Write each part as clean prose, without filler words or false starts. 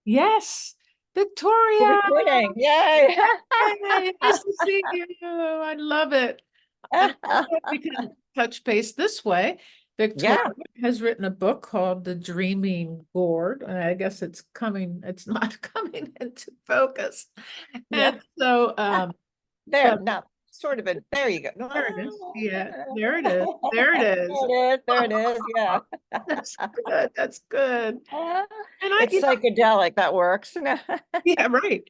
Yes, We're Victoria. quitting. Yay. Hey, nice to see you. I love it. And we can touch base this way. Victoria Yeah. has written a book called The Dreaming Gourd, and I guess it's not coming into focus. Yeah. And so, There. but No, sort of a, there you go. there it is. Yeah, there it is. There it is. There it is. There it is. Yeah. That's good. That's good. And It's psychedelic. That works. yeah, right.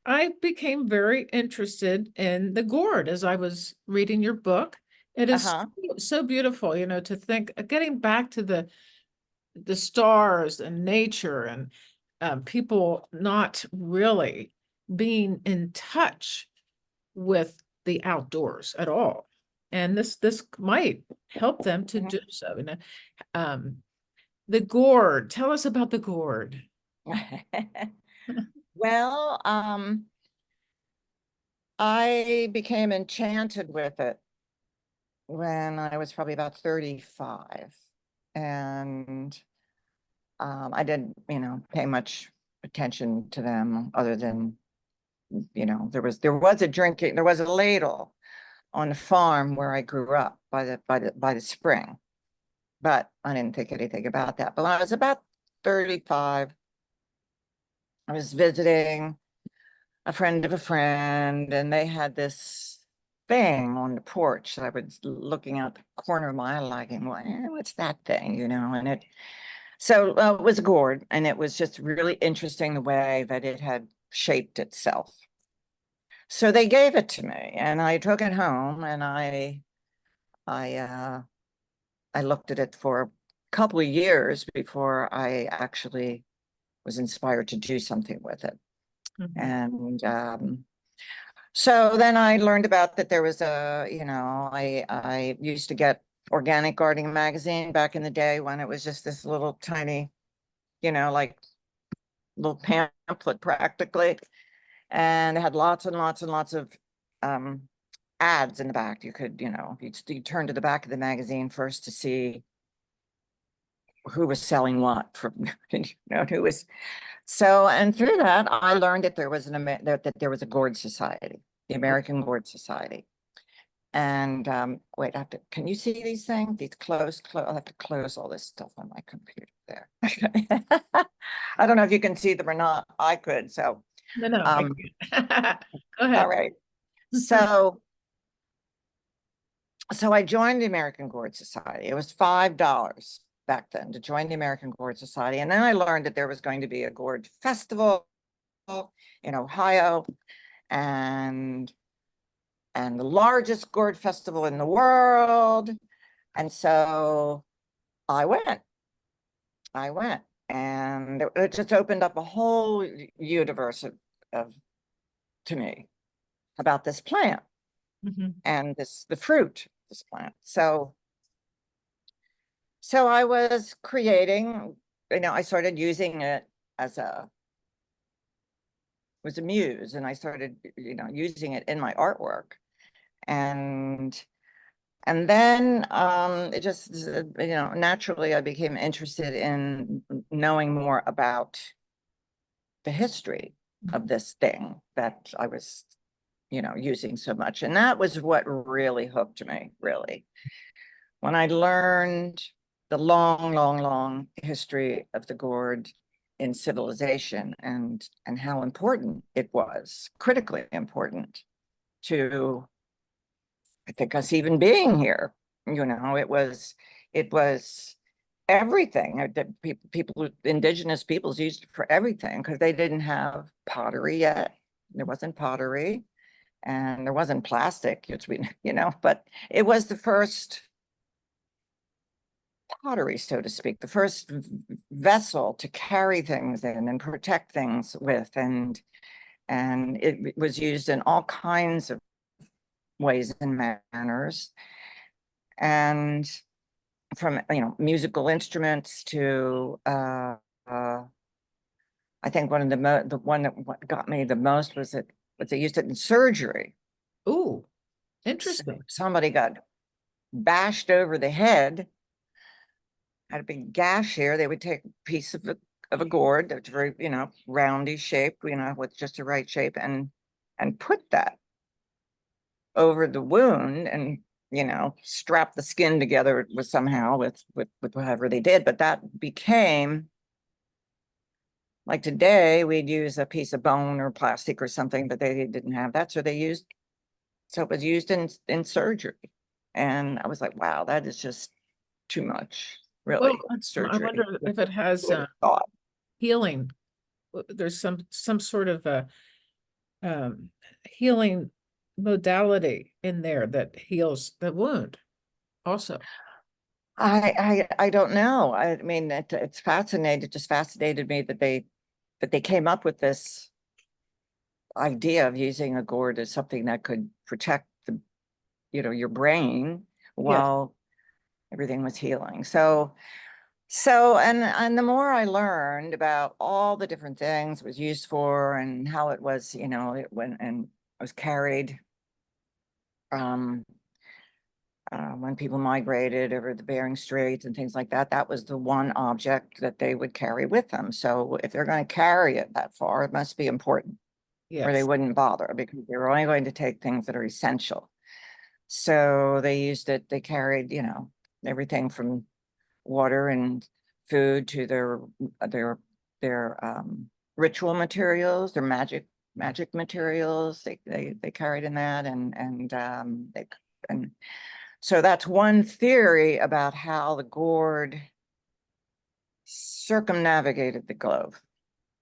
I became very interested in the gourd as I was reading your book. It is Uh-huh. so beautiful, to think getting back to the stars and nature and people not really being in touch with the outdoors at all. And this might help them to do so. Um, the gourd. Tell us about the gourd. Well, I became enchanted with it when I was probably about 35. And I didn't, pay much attention to them other than, there was a ladle on the farm where I grew up by the spring, but I didn't think anything about that. But when I was about 35, I was visiting a friend of a friend, and they had this thing on the porch that I was looking out the corner of my eye, like, well, what's that thing, And it was a gourd, and it was just really interesting the way that it had shaped itself. So they gave it to me, and I took it home, and I, uh, I looked at it for a couple of years before I actually was inspired to do something with it. Mhm. And so then I learned about that there was I used to get Organic Gardening magazine back in the day when it was just this little tiny, like little pamphlet practically. And it had lots and lots and lots of um, ads in the back. You could, you turn to the back of the magazine first to see who was selling what from, who was. So, and through that, I learned that there was that there was a Gourd Society, the American Gourd Society. And wait, can you see these things? These I'll have to close all this stuff on my computer there. I don't know if you can see them or not. I could, so. No, no, I Um, can't. Go all ahead. right. So, so I joined the American Gourd Society. It was $5 back then to join the American Gourd Society. And then I learned that there was going to be a gourd festival in Ohio, and the largest gourd festival in the world. And so I went. And it just opened up a whole universe of to me about this plant Mhm. and the fruit of this plant. So I was creating, I started using it as was a muse, and I started, using it in my artwork. And then it just, naturally I became interested in knowing more about the history of this thing that I was, using so much. And that was what really hooked me, really. When I learned the long, long, long history of the gourd in civilization, and how important it was, critically important to, I think, us even being here. It was everything that indigenous peoples used it for everything, because they didn't have pottery yet. There wasn't pottery, and there wasn't plastic, which but it was the first pottery, so to speak, the first vessel to carry things in and protect things with. And it was used in all kinds of ways and manners. And from, musical instruments to, I think the one that got me the most was they used it in surgery. Ooh, So interesting. somebody got bashed over the head, had a big gash here. They would take a piece of of a gourd that's very, roundy shape, with just the right shape, and put that over the wound and, strap the skin together with somehow with whatever they did. But that became, like today, we'd use a piece of bone or plastic or something, but they didn't have that. So they used, so it was used in surgery. And I was like, wow, that is just too much, Well, really, I wonder surgery. if it has Who would have thought? healing. There's some sort of a healing modality in there that heals the wound also. I don't know. I mean, it's fascinating. It just fascinated me that they came up with this idea of using a gourd as something that could protect your brain Yes, while everything was healing. And the more I learned about all the different things it was used for and how it was, it was carried, um, when people migrated over the Bering Straits and things like that, that was the one object that they would carry with them. So if they're going to carry it that far, it must be important, or they yes. wouldn't bother, because they were only going to take things that are essential. So they used it, they carried, everything from water and food to their ritual materials, their magic materials. They carried in that, and so that's one theory about how the gourd circumnavigated the globe,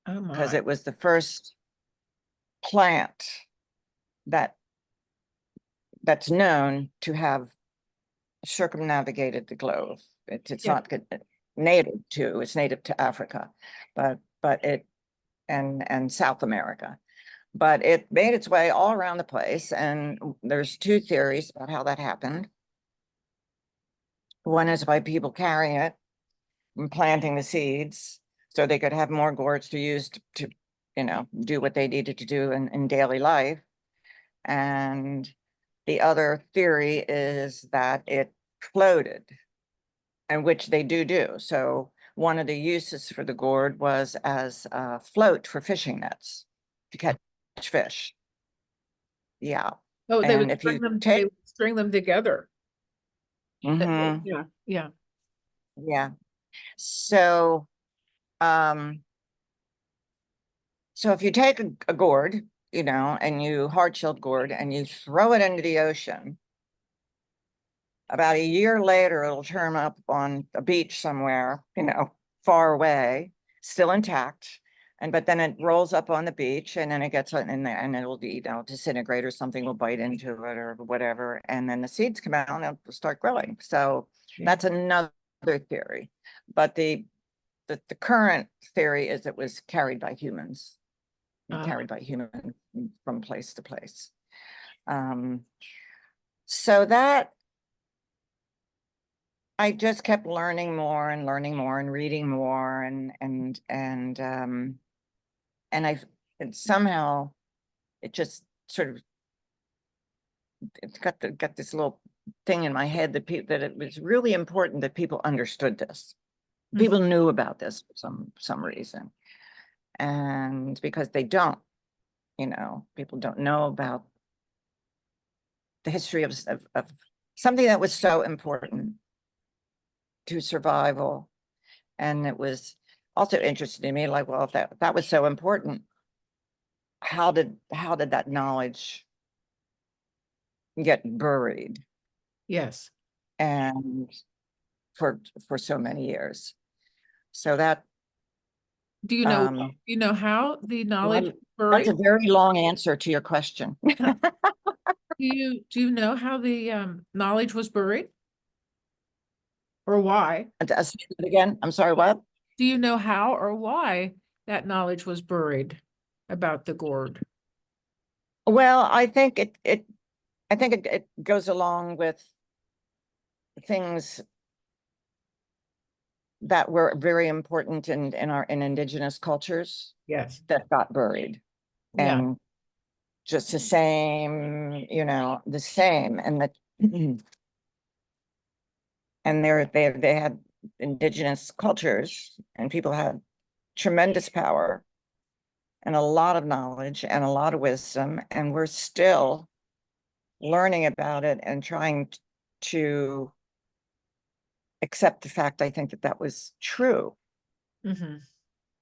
Oh because my. it was the first plant that that's known to have circumnavigated the globe. It's Yeah. not native to, it's native to Africa, but it and South America. But it made its way all around the place. And there's two theories about how that happened. One is by people carrying it and planting the seeds so they could have more gourds to use to do what they needed to do in daily life. And the other theory is that it floated, and which they do. So one of the uses for the gourd was as a float for fishing nets to catch fish. Yeah. Oh, And if you they take, would string them together. mhm, Yeah, yeah. yeah. So, um, so if you take a gourd, and you hard shelled gourd and you throw it into the ocean, about a year later, it'll turn up on a beach somewhere, far away, still intact. But then it rolls up on the beach, and then it gets in there, and it'll be, disintegrate, or something will bite into it or whatever. And then the seeds come out and it'll start growing. So Yeah. that's another theory. But the current theory is it was carried by humans, Uh, from place to place. So that I just kept learning more and reading more, and and somehow it just sort of, it's got this little thing in my head that it was really important that people understood this. mm, People knew about this for some reason. And because they don't, people don't know about the history of something that was so important to survival. And it was also interesting to me, like, well, if that was so important, how did that knowledge get buried yes. and for so many years? So that Do um you know how the knowledge well, was that's buried? a very long answer to your question. Do you know how the knowledge was buried or why? Say that again. I'm sorry, what? Do you know how or why that knowledge was buried about the gourd? Well, I think it goes along with things that were very important in indigenous cultures Yes. that got buried. Yeah. And just the same, and that and they had indigenous cultures, and people had tremendous power and a lot of knowledge and a lot of wisdom, and we're still learning about it and trying to accept the fact, I think, that that was true, Mhm.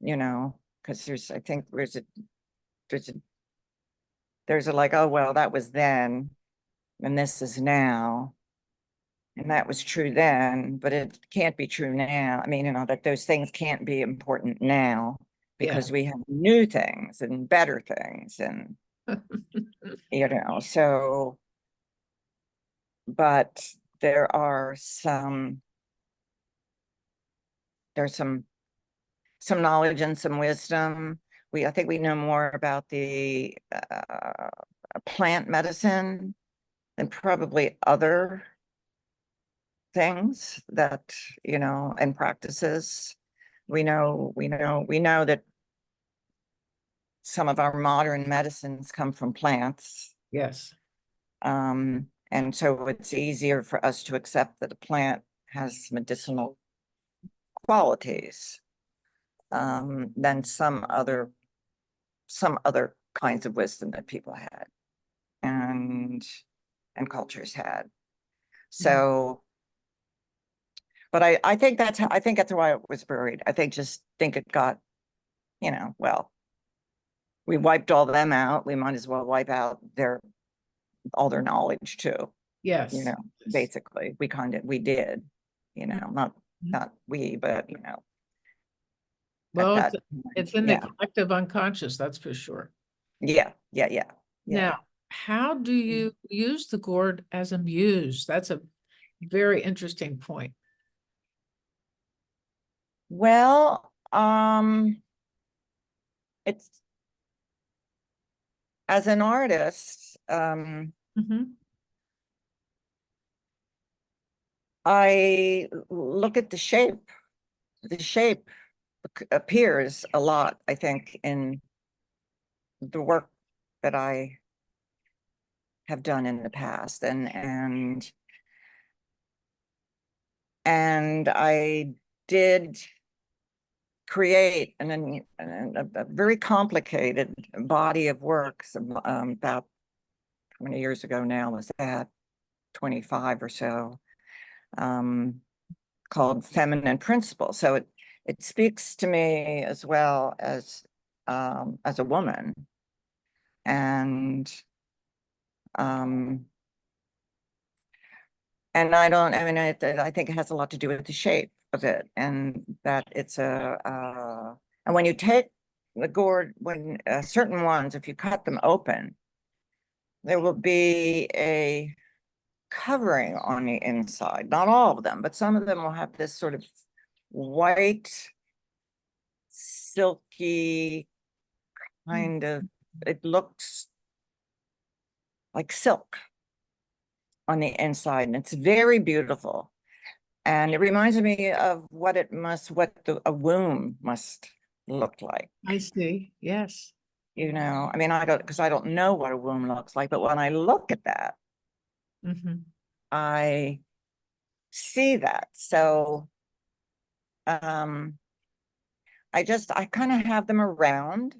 you know, because I think there's a, there's a like, oh, well, that was then, and this is now. And that was true then, but it can't be true now. I mean, that those things can't be important now Yeah. because we have new things and better things. And, so, but there are there's some knowledge and some wisdom. I think we know more about the plant medicine than probably other things that, and practices. We know that some of our modern medicines come from plants. Yes. And so it's easier for us to accept that a plant has medicinal qualities than some other kinds of wisdom that people had and cultures had. Mhm. So, but I think that's why it was buried. Just think it got, well, we wiped all them out. We might as well wipe out all their knowledge too. You Yes. know, Yes. basically, we did. Not Mhm. not we, but at Well, that it's point, in the yeah, collective unconscious, that's for sure. yeah, yeah, yeah, yeah. Now, how do you use the gourd as a muse? That's a very interesting point. Well, it's as an artist, Mhm. I look at the shape. The shape appears a lot, I think, in the work that I have done in the past, and I did create a very complicated body of works about how many years ago now was that? 25 or so, um, called Feminine Principle. So it speaks to me as well as a woman. And um, I mean, I think it has a lot to do with the shape of it, and that and when you take the gourd, when certain ones, if you cut them open, there will be a covering on the inside. Not all of them, but some of them will have this sort of white, silky kind of, it looks like silk on the inside, and it's very beautiful. And it reminds me of what a womb must look like. I see. Yes. I mean, because I don't know what a womb looks like, but when I look at that, Mhm. I see that. So, um, I kind of have them around,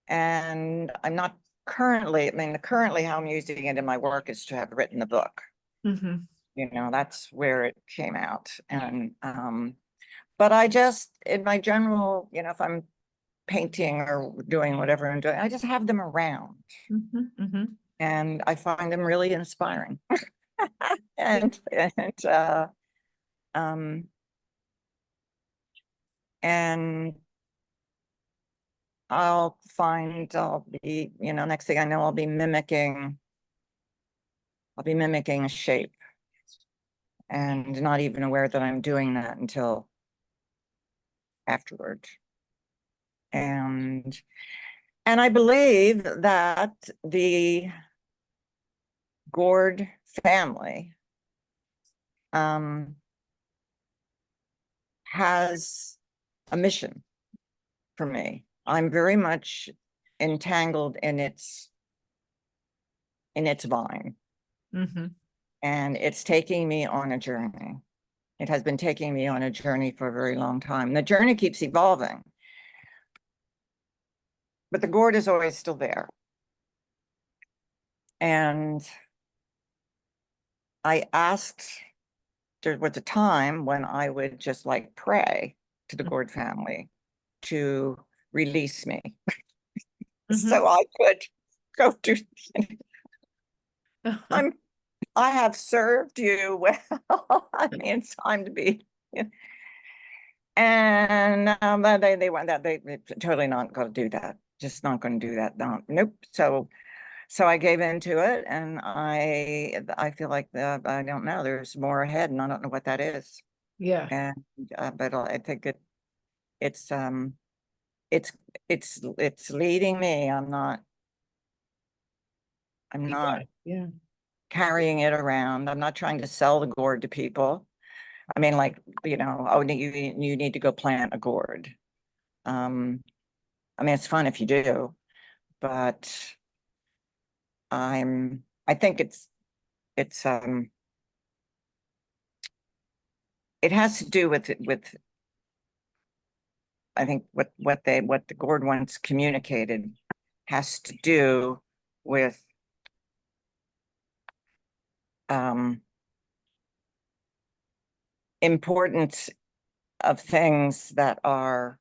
and I'm not currently, I mean, currently how I'm using it in my work is to have written the book. Mhm. That's where it came out. And, but in my general, if I'm painting or doing whatever I'm doing, I just have them around, Mhm. Mhm. and I find them really inspiring. Yeah. And um and I'll be, next thing I know, I'll be mimicking a shape and not even aware that I'm doing that until afterward. And I believe that the Gourd family um has a mission for me. I'm very much entangled in its vine, Mhm. and it's taking me on a journey. It has been taking me on a journey for a very long time. The journey keeps evolving, but the gourd is always still there. And I asked, there was a time when I would just like pray to the Gourd family to release me Mhm. so I could go do. I have served you well. I mean, it's time to be. And they went that they totally not going to do that. Just not going to do that. No, nope. So I gave into it, and I feel like I don't know. There's more ahead, and I don't know what that is. Yeah, And but I think it's it's it's leading me. I'm not yeah, carrying it around. I'm not trying to sell the gourd to people. I mean, like, oh, you need to go plant a gourd. Um, I mean, it's fun if you do, but I think it's it has to do with I think what the Gourd once communicated has to do with um importance of things that are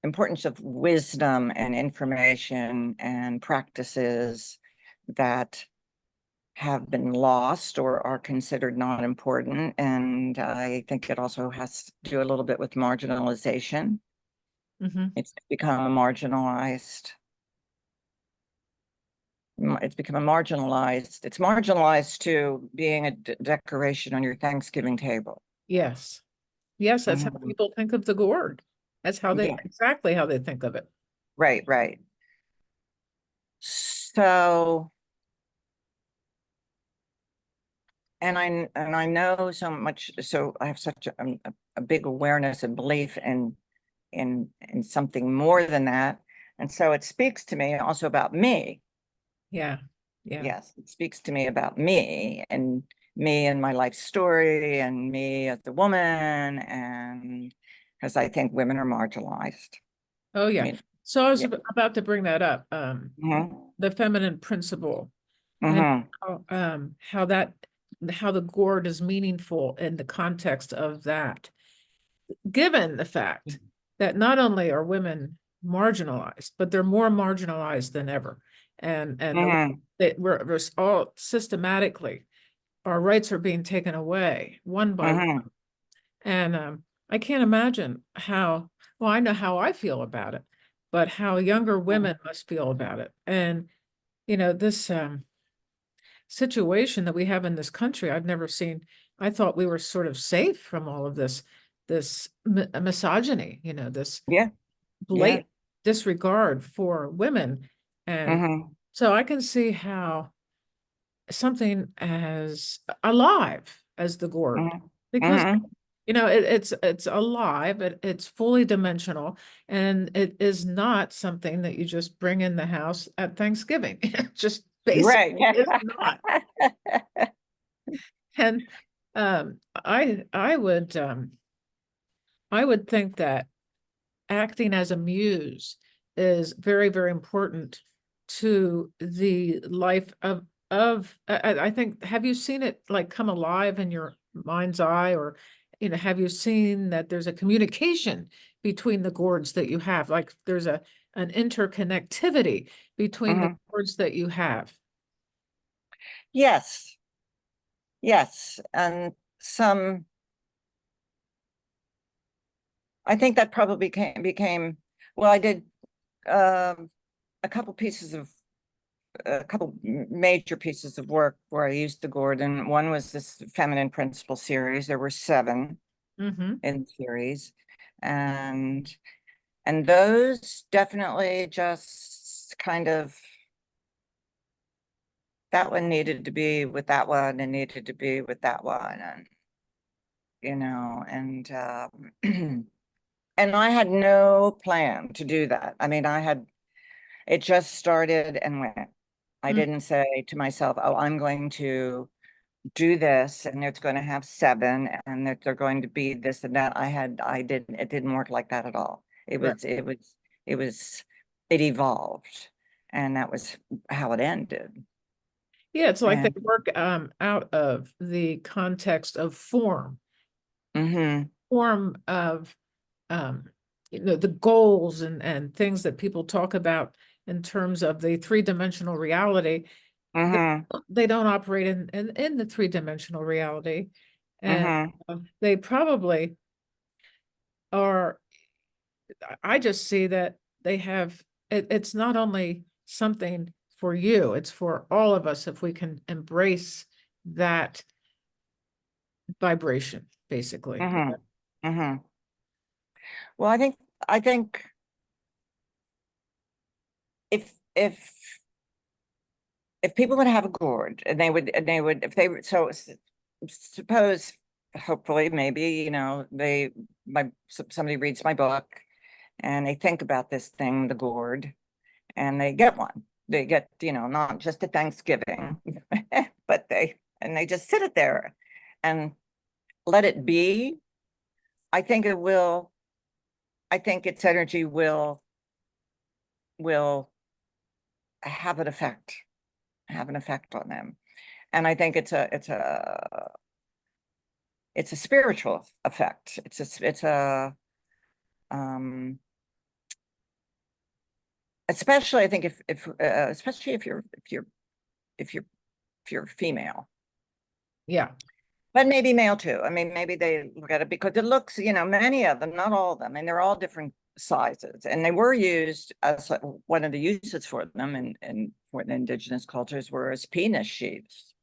importance of wisdom and information and practices that have been lost or are considered not important. And I think it also has to do a little bit with marginalization. hmm, It's become a marginalized, it's marginalized to being a decoration on your Thanksgiving table. yes, yes. That's how Mhm. people think of the gourd. That's how they Yeah, exactly how they think of it. right, right. So, and I know so much, so I have such a big awareness and belief in something more than that. And so it speaks to me also about me. Yeah, yeah. Yes, it speaks to me about me and my life story and me as a woman, and because I think women are marginalized. Oh, I yeah. mean, So I was yeah. about to bring that up. Mm-hmm. The feminine principle and Mm-hmm. how the gourd is meaningful in the context of that, given the fact that not only are women marginalized, but they're more marginalized than ever. And Mm-hmm. we're all systematically, our rights are being taken away one by one. Mm-hmm. And I can't imagine how, well, I know how I feel about it, but how younger women must feel about it. And, this situation that we have in this country, I've never seen. I thought we were sort of safe from all of this misogyny, this Yeah, yeah. blatant disregard for women. And Mm-hmm. so I can see how something as alive as the gourd, Mm-hmm. because Mm-hmm. it's alive, it's fully dimensional, and it is not something that you just bring in the house at Thanksgiving. It just Right. basically is not. And I would think that acting as a muse is very, very important to the life of I think, have you seen it like come alive in your mind's eye, or have you seen that there's a communication between the gourds that you have, like there's an interconnectivity between the Mm-hmm. gourds that you have? Yes, yes. And some, I think that probably became, well, I did um a couple pieces of a couple major pieces of work where I used the gourd, and one was this feminine principle series. There were 7 Mm-hmm. in the series, and those definitely just kind of, that one needed to be with that one and needed to be with that one, and and and I had no plan to do that. I mean, it just started and went. I didn't say to myself, oh, I'm going to do this and it's going to have 7 and that they're going to be this and that. It didn't work like that at all. Right. It evolved, and that was how it ended. Yeah, it's like they And work out of the context of mm-hmm, form of um, the goals and things that people talk about in terms of the three-dimensional reality. They, mm-hmm, they don't operate in the three-dimensional reality. And mm-hmm, they probably are, I just see that they have, it's not only something for you, it's for all of us if we can embrace that vibration, basically. mm-hmm, mm-hmm. Well, I think if if people would have a gourd and they would if they so suppose, hopefully, maybe, somebody reads my book and they think about this thing, the gourd, and they get one. They get, not just at Thanksgiving, but they just sit it there and let it be. I think it will, I think its energy will have an effect on them. And I think it's a spiritual effect. It's a especially I think if especially if you're female, Yeah. but maybe male too. I mean, maybe they look at it because it looks, many of them, not all of them, and they're all different sizes, and they were used as one of the uses for them in for the indigenous cultures were as penis sheaths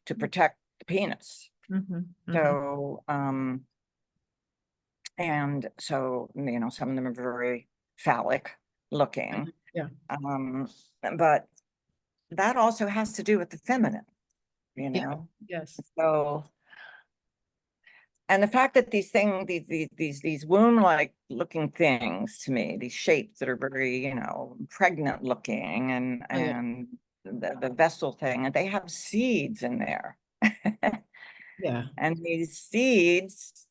to protect the penis. Mm-hmm. Mm-hmm. So and so, some of them are very phallic looking. Yeah. Um, but that also has to do with the feminine, you Yeah. know. Yes. So, and the fact that these things, these womb-like looking things to me, these shapes that are very, pregnant looking, and Oh, yeah. the vessel thing, and they have seeds in there. Yeah. And these seeds,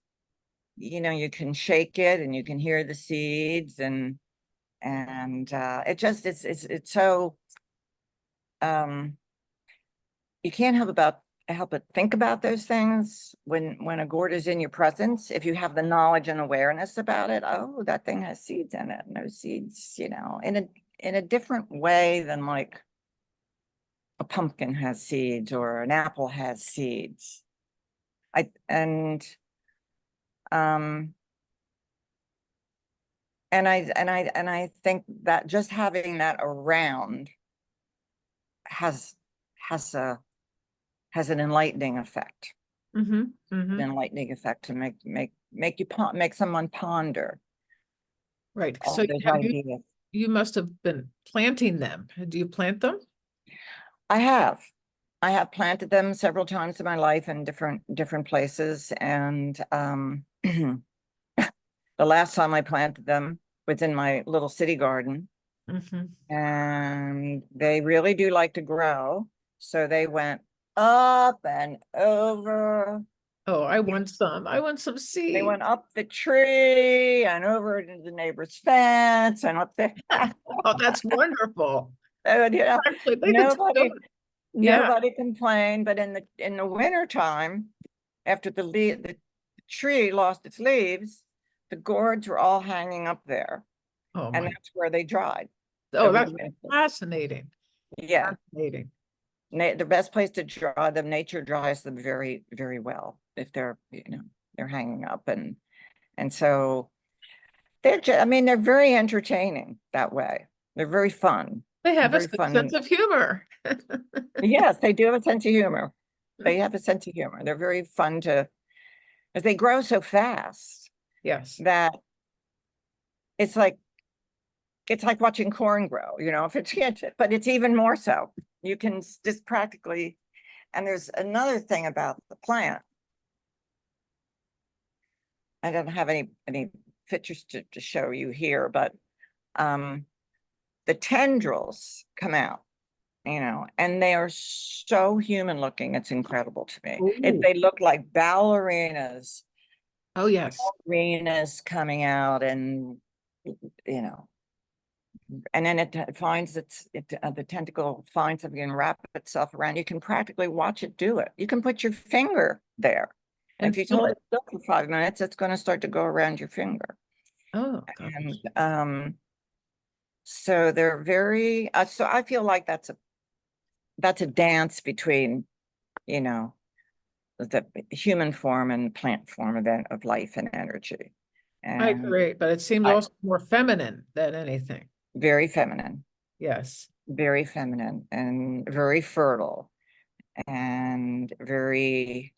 you can shake it and you can hear the seeds, and it's so you can't help but think about those things when a gourd is in your presence. If you have the knowledge and awareness about it, oh, that thing has seeds in it, and those seeds, in a different way than like a pumpkin has seeds or an apple has seeds. I um and I think that just having that around has has a has an enlightening effect. Mm-hmm. Mm-hmm. An enlightening effect to make someone ponder Right. all So those have you, ideas. you must have been planting them. Do you plant them? I have. I have planted them several times in my life in different places. And the last time I planted them was in my little city garden. Mm-hmm. And they really do like to grow. So they went up and over. Oh, I want some. I want some They seeds. went up the tree and over to the neighbor's fence and up there. Oh, that's wonderful. And, Actually, they could do nobody it. Yeah. nobody complained. But in the winter time, after the tree lost its leaves, the gourds were all hanging up there, Oh and my. that's where they dried Oh, over the that's winter. fascinating. Yeah, Fascinating. the best place to dry them. Nature dries them very, very well if they're hanging up, and so I mean, they're very entertaining that way. They're very fun. They have a Very good fun. sense of humor. Yes, they do have a sense of humor. They have a sense of humor. They're very fun as they grow so fast Yes. that it's like it's like watching corn grow, if it's but it's even more so. You can just practically, and there's another thing about the plant. I don't have any pictures to show you here, but the tendrils come out you know, and they are so human looking. It's incredible to me. Ooh. They look like Oh, yes. ballerinas coming out, and you know, and then it finds the tentacle finds something and wrap itself around. You can practically watch it do it. You can put your finger there. And If you feel hold it. it still for 5 minutes, it's going to start to go around your finger. Oh, gosh. And so they're very, so I feel like that's a dance between, you know, the human form and plant form of life and energy. I And agree, but it seems I, also more feminine than anything. very feminine, Yes. and very fertile and very,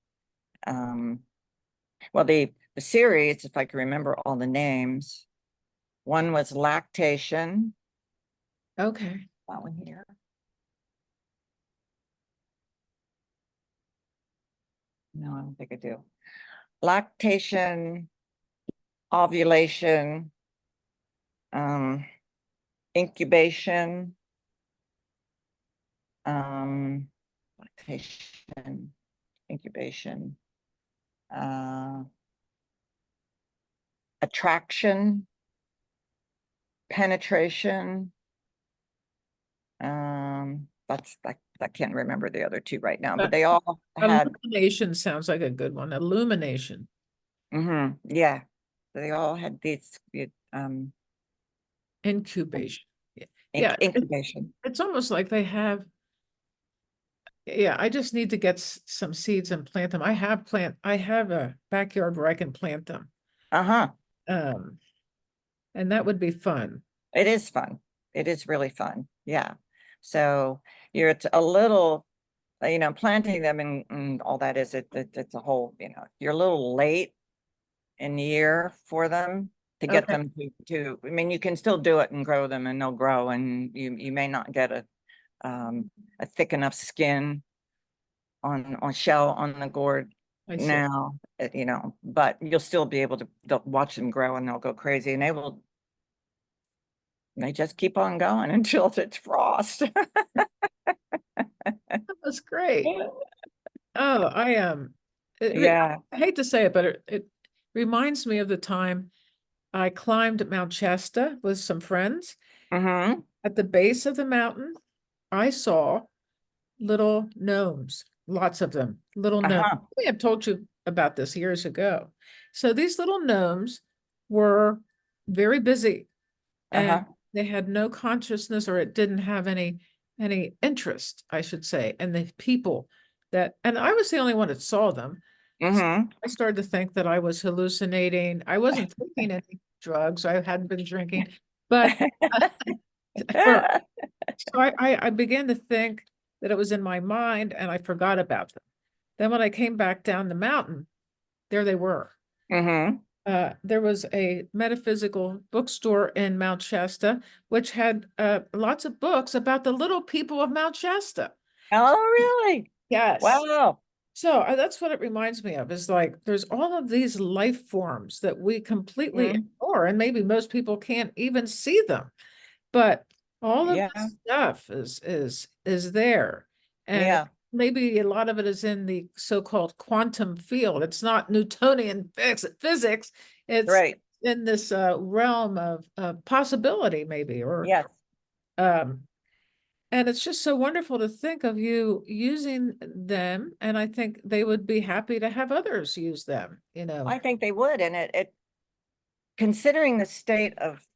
well, the series, if I can remember all the names, one was lactation. Okay. That one here. No, I don't think I do. Lactation, ovulation, incubation, lactation, incubation, uh, attraction, penetration. I can't remember the other two right now, Uh, but they all had, Illumination sounds like a good one. Illumination. yeah, they all had these, Incubation. Yeah. Yeah. incubation. It's almost like they have, yeah, I just need to get some seeds and plant them. I have a backyard where I can plant them. Uh-huh. Um, and that would be fun. It is fun. It is really fun. Yeah. So it's a little, planting them and all that it's a whole, you're a little late in the year for them to get Okay. them I mean, you can still do it and grow them and they'll grow, and you may not get a thick enough skin on shell on the gourd I see. now, but you'll still be able to they'll watch them grow and they'll go crazy, and they just keep on going until it's frost. That's great. Oh, Yeah. I hate to say it, but it reminds me of the time I climbed Mount Shasta with some friends. Mm-hmm. At the base of the mountain, I saw little gnomes, lots of them, little gnomes. Uh-huh. I have told you about this years ago. So these little gnomes were very busy, and Uh-huh. they had no consciousness, or it didn't have any interest, I should say, and the people and I was the only one that saw them. So Mm-hmm. I started to think that I was hallucinating. I wasn't taking any drugs. I hadn't been drinking, but for so I began to think that it was in my mind, and I forgot about them. Then when I came back down the mountain, there they were. Mm-hmm. There was a metaphysical bookstore in Mount Shasta, which had lots of books about the little people of Mount Shasta. Oh, really? Yes. Wow. So that's what it reminds me of, is like there's all of these life forms that we completely Mm-hmm. ignore, and maybe most people can't even see them. But all of Yeah. this stuff is there. And Yeah. maybe a lot of it is in the so-called quantum field. It's not Newtonian physics. It's Right. in this realm of possibility, maybe, or Yes. um, and it's just so wonderful to think of you using them. And I think they would be happy to have others use them, you know. I think they would. And it considering the state of,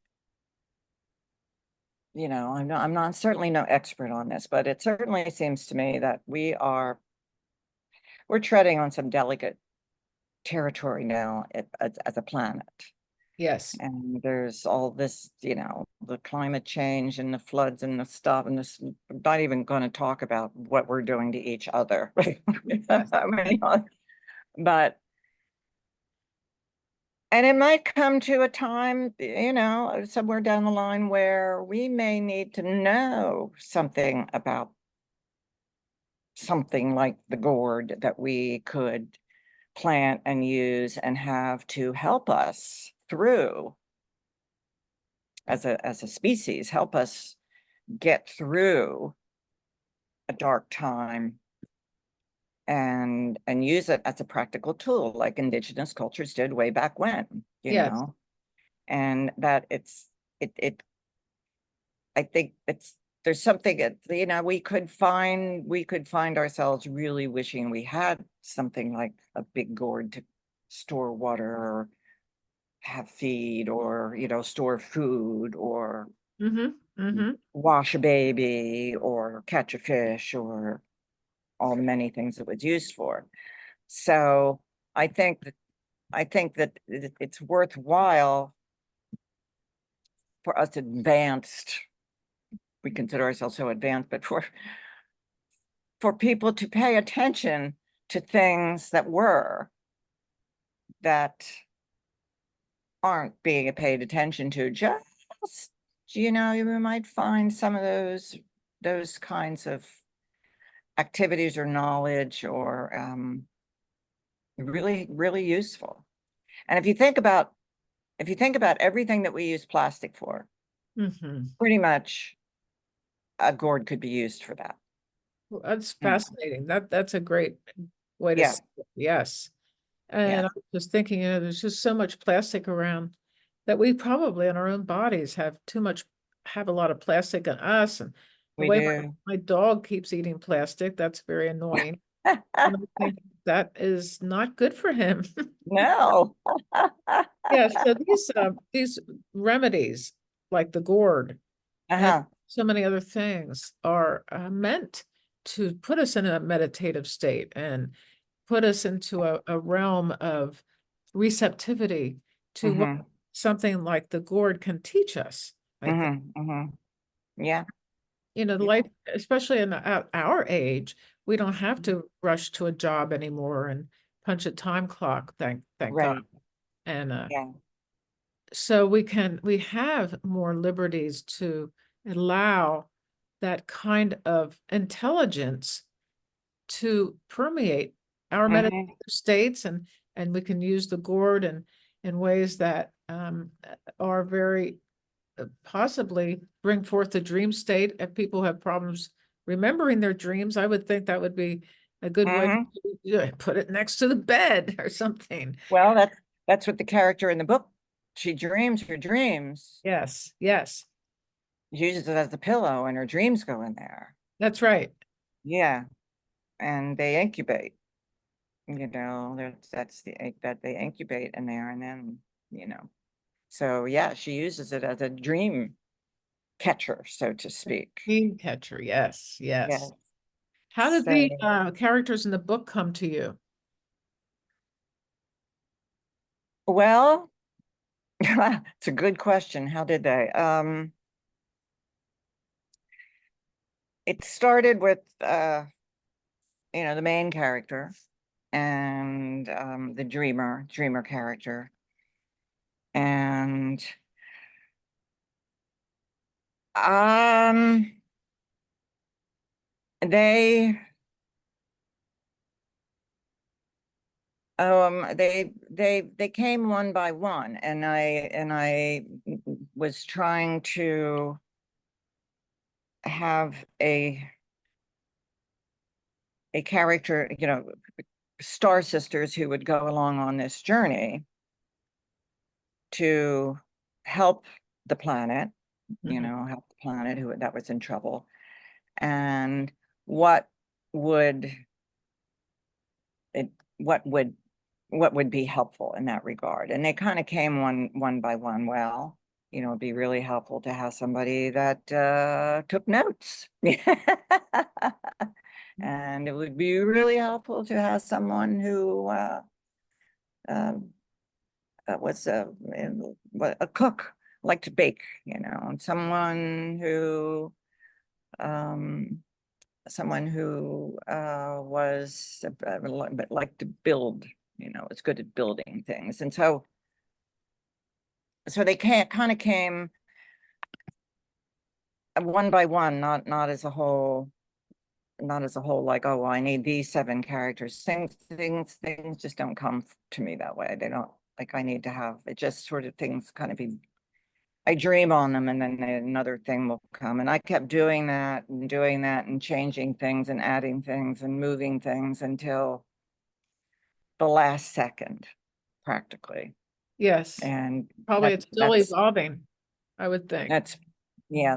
I'm not certainly no expert on this, but it certainly seems to me that we're treading on some delicate territory now as a planet. Yes. And there's all this, the climate change and the floods and the stuff, and this, I'm not even going to talk about what we're doing to each other. Yes. I mean, but, and it might come to a time, somewhere down the line where we may need to know something about something like the gourd that we could plant and use and have to help us through as a species, help us get through a dark time and use it as a practical tool like indigenous cultures did way back when, you Yes. know, and that it I think it's there's something that, you know, we could find ourselves really wishing we had something like a big gourd to store water or have feed or, you know, store food or Mm-hmm. Mm-hmm. wash a baby or catch a fish or all the many things it was used for. So I think that it's worthwhile for us advanced, we consider ourselves so advanced, but for people to pay attention to things that aren't being paid attention to. Just, you know, you might find some of those kinds of activities or knowledge or really, really useful. And if you think about everything that we use plastic for, Mm-hmm. pretty much a gourd could be used for that. Well, that's Yeah. fascinating. That's a great way to Yeah. see it. Yes. Yeah. And I was just thinking, there's just so much plastic around that we probably in our own bodies have a lot of plastic in us. And the We way do. my dog keeps eating plastic, that's very annoying. And I think that is not good for him. No. Yeah, so these remedies like the gourd and Uh-huh. so many other things are meant to put us in a meditative state and put us into a realm of receptivity to what Mm-hmm. something like the gourd can teach us, I think. Mm-hmm. Mm-hmm. Yeah. The Yeah. life, especially in our age, we don't have to rush to a job anymore and punch a time clock, thank God. Right. And Yeah. so we have more liberties to allow that kind of intelligence to permeate our meditative Mm-hmm. states, and we can use the gourd in ways that are very possibly bring forth the dream state. If people have problems remembering their dreams, I would think that would be a good way Mm-hmm. to put it next to the bed or something. Well, that's what the character in the book, she dreams her dreams, Yes, yes, uses it as a pillow, and her dreams go in there. that's right. Yeah. And they incubate, you know, that they incubate in there and then, you know. So yeah, she uses it as a dream catcher, so to speak. Dream catcher, yes, Yeah. yes. How did So, the characters in the book come to you? well, it's a good question. How did they? It started with you know, the main character and the dreamer character. And um they they came one by one, and I was trying to have a character, you know, star sisters who would go along on this journey to help the planet, you Mhm. know, help the planet who that was in trouble, and what would it what would what would be helpful in that regard. And they kind of came one by one. Well, you know, it'd be really helpful to have somebody that took notes. And it would be really helpful to have someone who um, was a cook, liked to bake, you know, and um, someone who was but liked to build, you know, was good at building things. And so they can't kind of came one by one, not as a whole, not as a whole, like, oh, well, I need these 7 characters. Things just don't come to me that way. They don't, like, I need to have it, just sort of things kind of I dream on them and then another thing will come. And I kept doing that and changing things and adding things and moving things until the last second, practically. Yes, And probably it's still evolving, I would think. that's, yeah,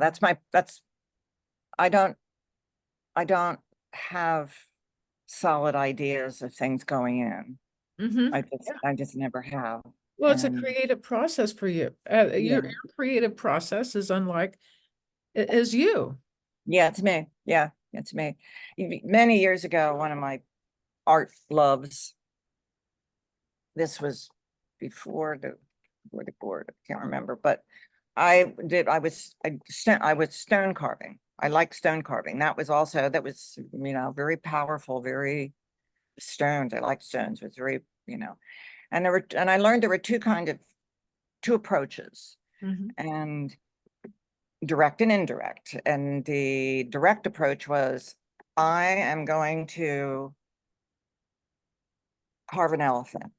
I don't, I don't have solid ideas of things going in. Mm-hmm. I just never have. Well, it's a And creative process for you. Your yeah, creative process is unlike is you. yeah, it's me. Yeah, it's me. Many years ago, one of my art loves, this was before the board, I can't remember, but I was stone carving. I like stone carving. That was, very powerful, very stones. I like stones. It was very, and I learned there were two approaches, Mm-hmm. and direct and indirect. And the direct approach was, I am going to carve an elephant,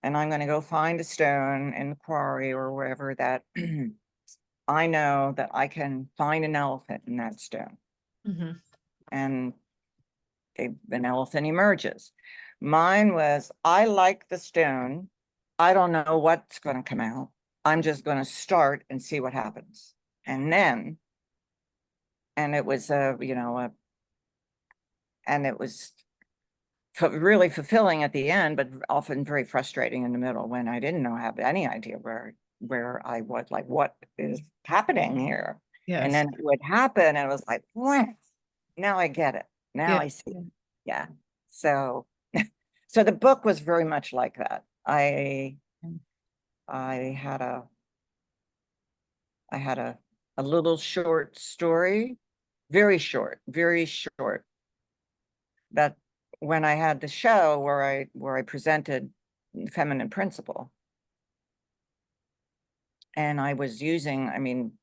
and I'm going to go find a stone in the quarry or wherever that I know that I can find an elephant in that stone, Mm-hmm. and an elephant emerges. Mine was, I like the stone. I don't know what's going to come out. I'm just going to start and see what happens. And then, and it was and it was really fulfilling at the end, but often very frustrating in the middle when I didn't have any idea where I was, like, what is happening here? And Yes. then it would happen, and it was like, what? Now I get it. Now Yeah. I see. Yeah. So, so the book was very much like that. I had a little short story, very short, that when I had the show where I presented Feminine Principle, and I was using, I mean,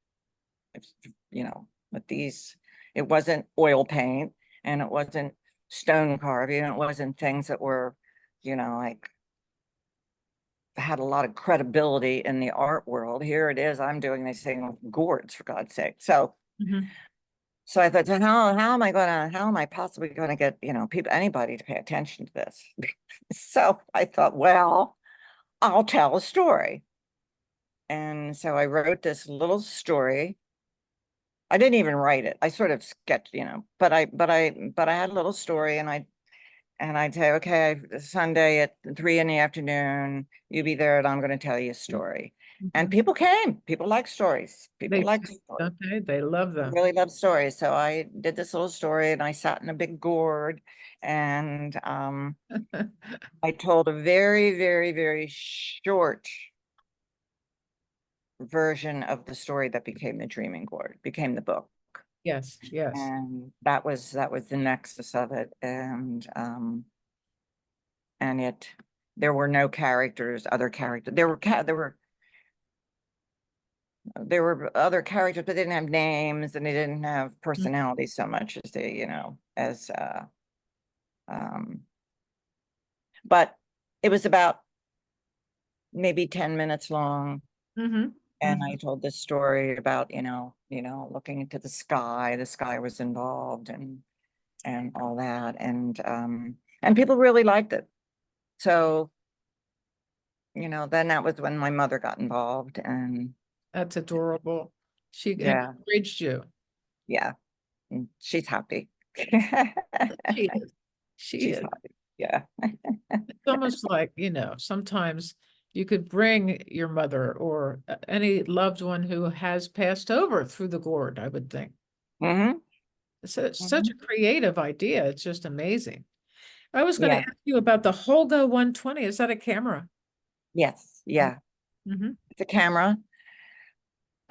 with these, it wasn't oil paint, and it wasn't stone carving, and it wasn't things that were, like, had a lot of credibility in the art world. Here it is, I'm doing this thing with gourds, for God's sake. So Mm-hmm. so I thought, so how am I possibly gonna get, anybody to pay attention to this? So I thought, well, I'll tell a story. And so I wrote this little story. I didn't even write it. I sort of sketched, but I had a little story, and I'd say, okay, Sunday at 3 in the afternoon, you be there and I'm going to tell you a story. And Mm-hmm. people came. People like stories. People They like do, stories. don't they? They love I them. really love stories. So I did this little story, and I sat in a big gourd, and I told a very, very, very short version of the story that became the Dreaming Gourd, became the book. Yes, yes. And that was the nexus of it. And there were no characters, other characters. There were other characters, but they didn't have names, and they didn't have Mm, personality so much as they, as um but it was about maybe 10 minutes long. mhm, And I mhm. told this story about, looking into the sky was involved, and all that. And people really liked it. So, then that was when my mother got involved, and That's adorable. She yeah, encouraged you. yeah, and she's happy. She is. She She's is. happy. Yeah. It's almost like, sometimes you could bring your mother or any loved one who has passed over through the gourd, I would think. Hmm. It's such a Hmm. creative idea. It's just amazing. I was going to Yeah. ask you about the Holga 120. Is that a camera? Yes. Yeah. Mm-hmm. It's a camera.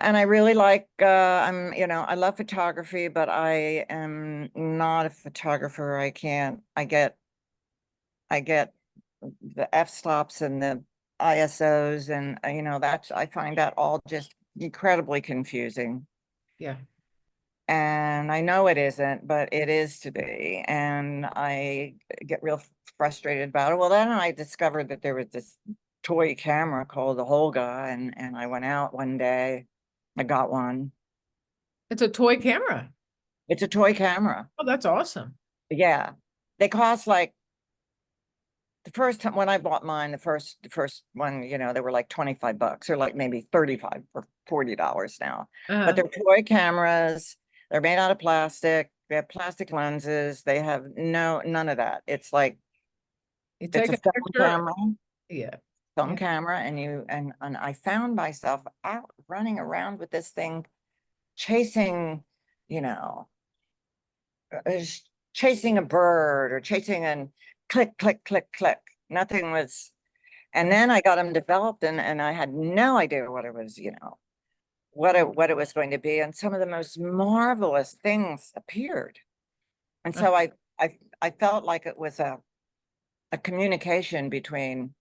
And I really like, I love photography, but I am not a photographer. I get the f-stops and the ISOs, and, I find that all just incredibly confusing. Yeah. And I know it isn't, but it is to be. And I get real frustrated about it. Well, then I discovered that there was this toy camera called the Holga, and I went out one day I got one. It's a toy camera. It's a toy camera. Oh, that's awesome. Yeah. They cost like the first time when I bought mine, the first one, they were like 25 bucks or like maybe 35 or $40 now. But Uh, they're toy cameras. They're made out of plastic. They have plastic lenses. They have none of that. It's like you it's take a a film picture. camera, Yeah. film Yeah. camera, and I found myself out running around with this thing, chasing, you know, chasing a bird or chasing and click, click, click, click. Nothing was. And then I got them developed, and I had no idea what it was, what it was going to be. And some of the most marvelous things appeared. And Uh, so I felt like it was a communication between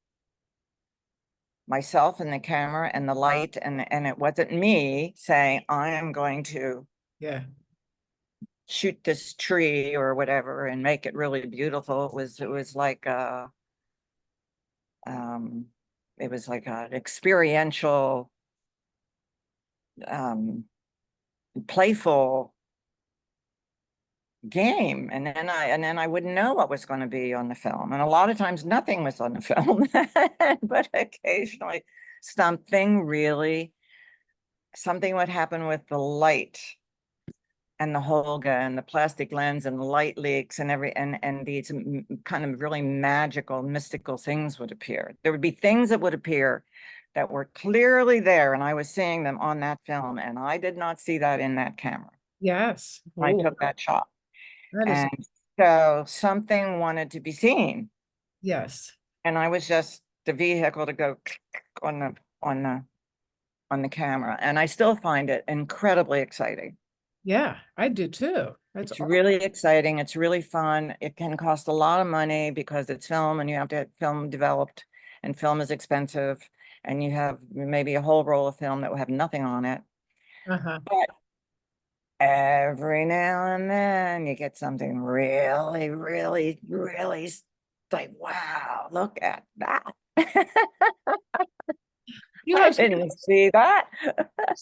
myself and the camera and the light, and it wasn't me saying, I am going to yeah. shoot this tree or whatever and make it really beautiful. It was like um it was like an experiential, um playful game, and then I wouldn't know what was going to be on the film, and a lot of times nothing was on the film. But occasionally something would happen with the light and the Holga and the plastic lens and the light leaks and these kind of really magical, mystical things would appear. There would be things that would appear that were clearly there, and I was seeing them on that film, and I did not see that in that camera. Yes. I Oh, took that shot. that is, And so something wanted to be seen, yes. and I was just the vehicle to go on the camera. And I still find it incredibly exciting. Yeah, I do too. That's It's awesome. really exciting. It's really fun. It can cost a lot of money because it's film and you have to have film developed, and film is expensive, and you have maybe a whole roll of film that will have nothing on it. Uh-huh. But every now and then you get something really, really, really like, wow, look at that. You I have didn't see that.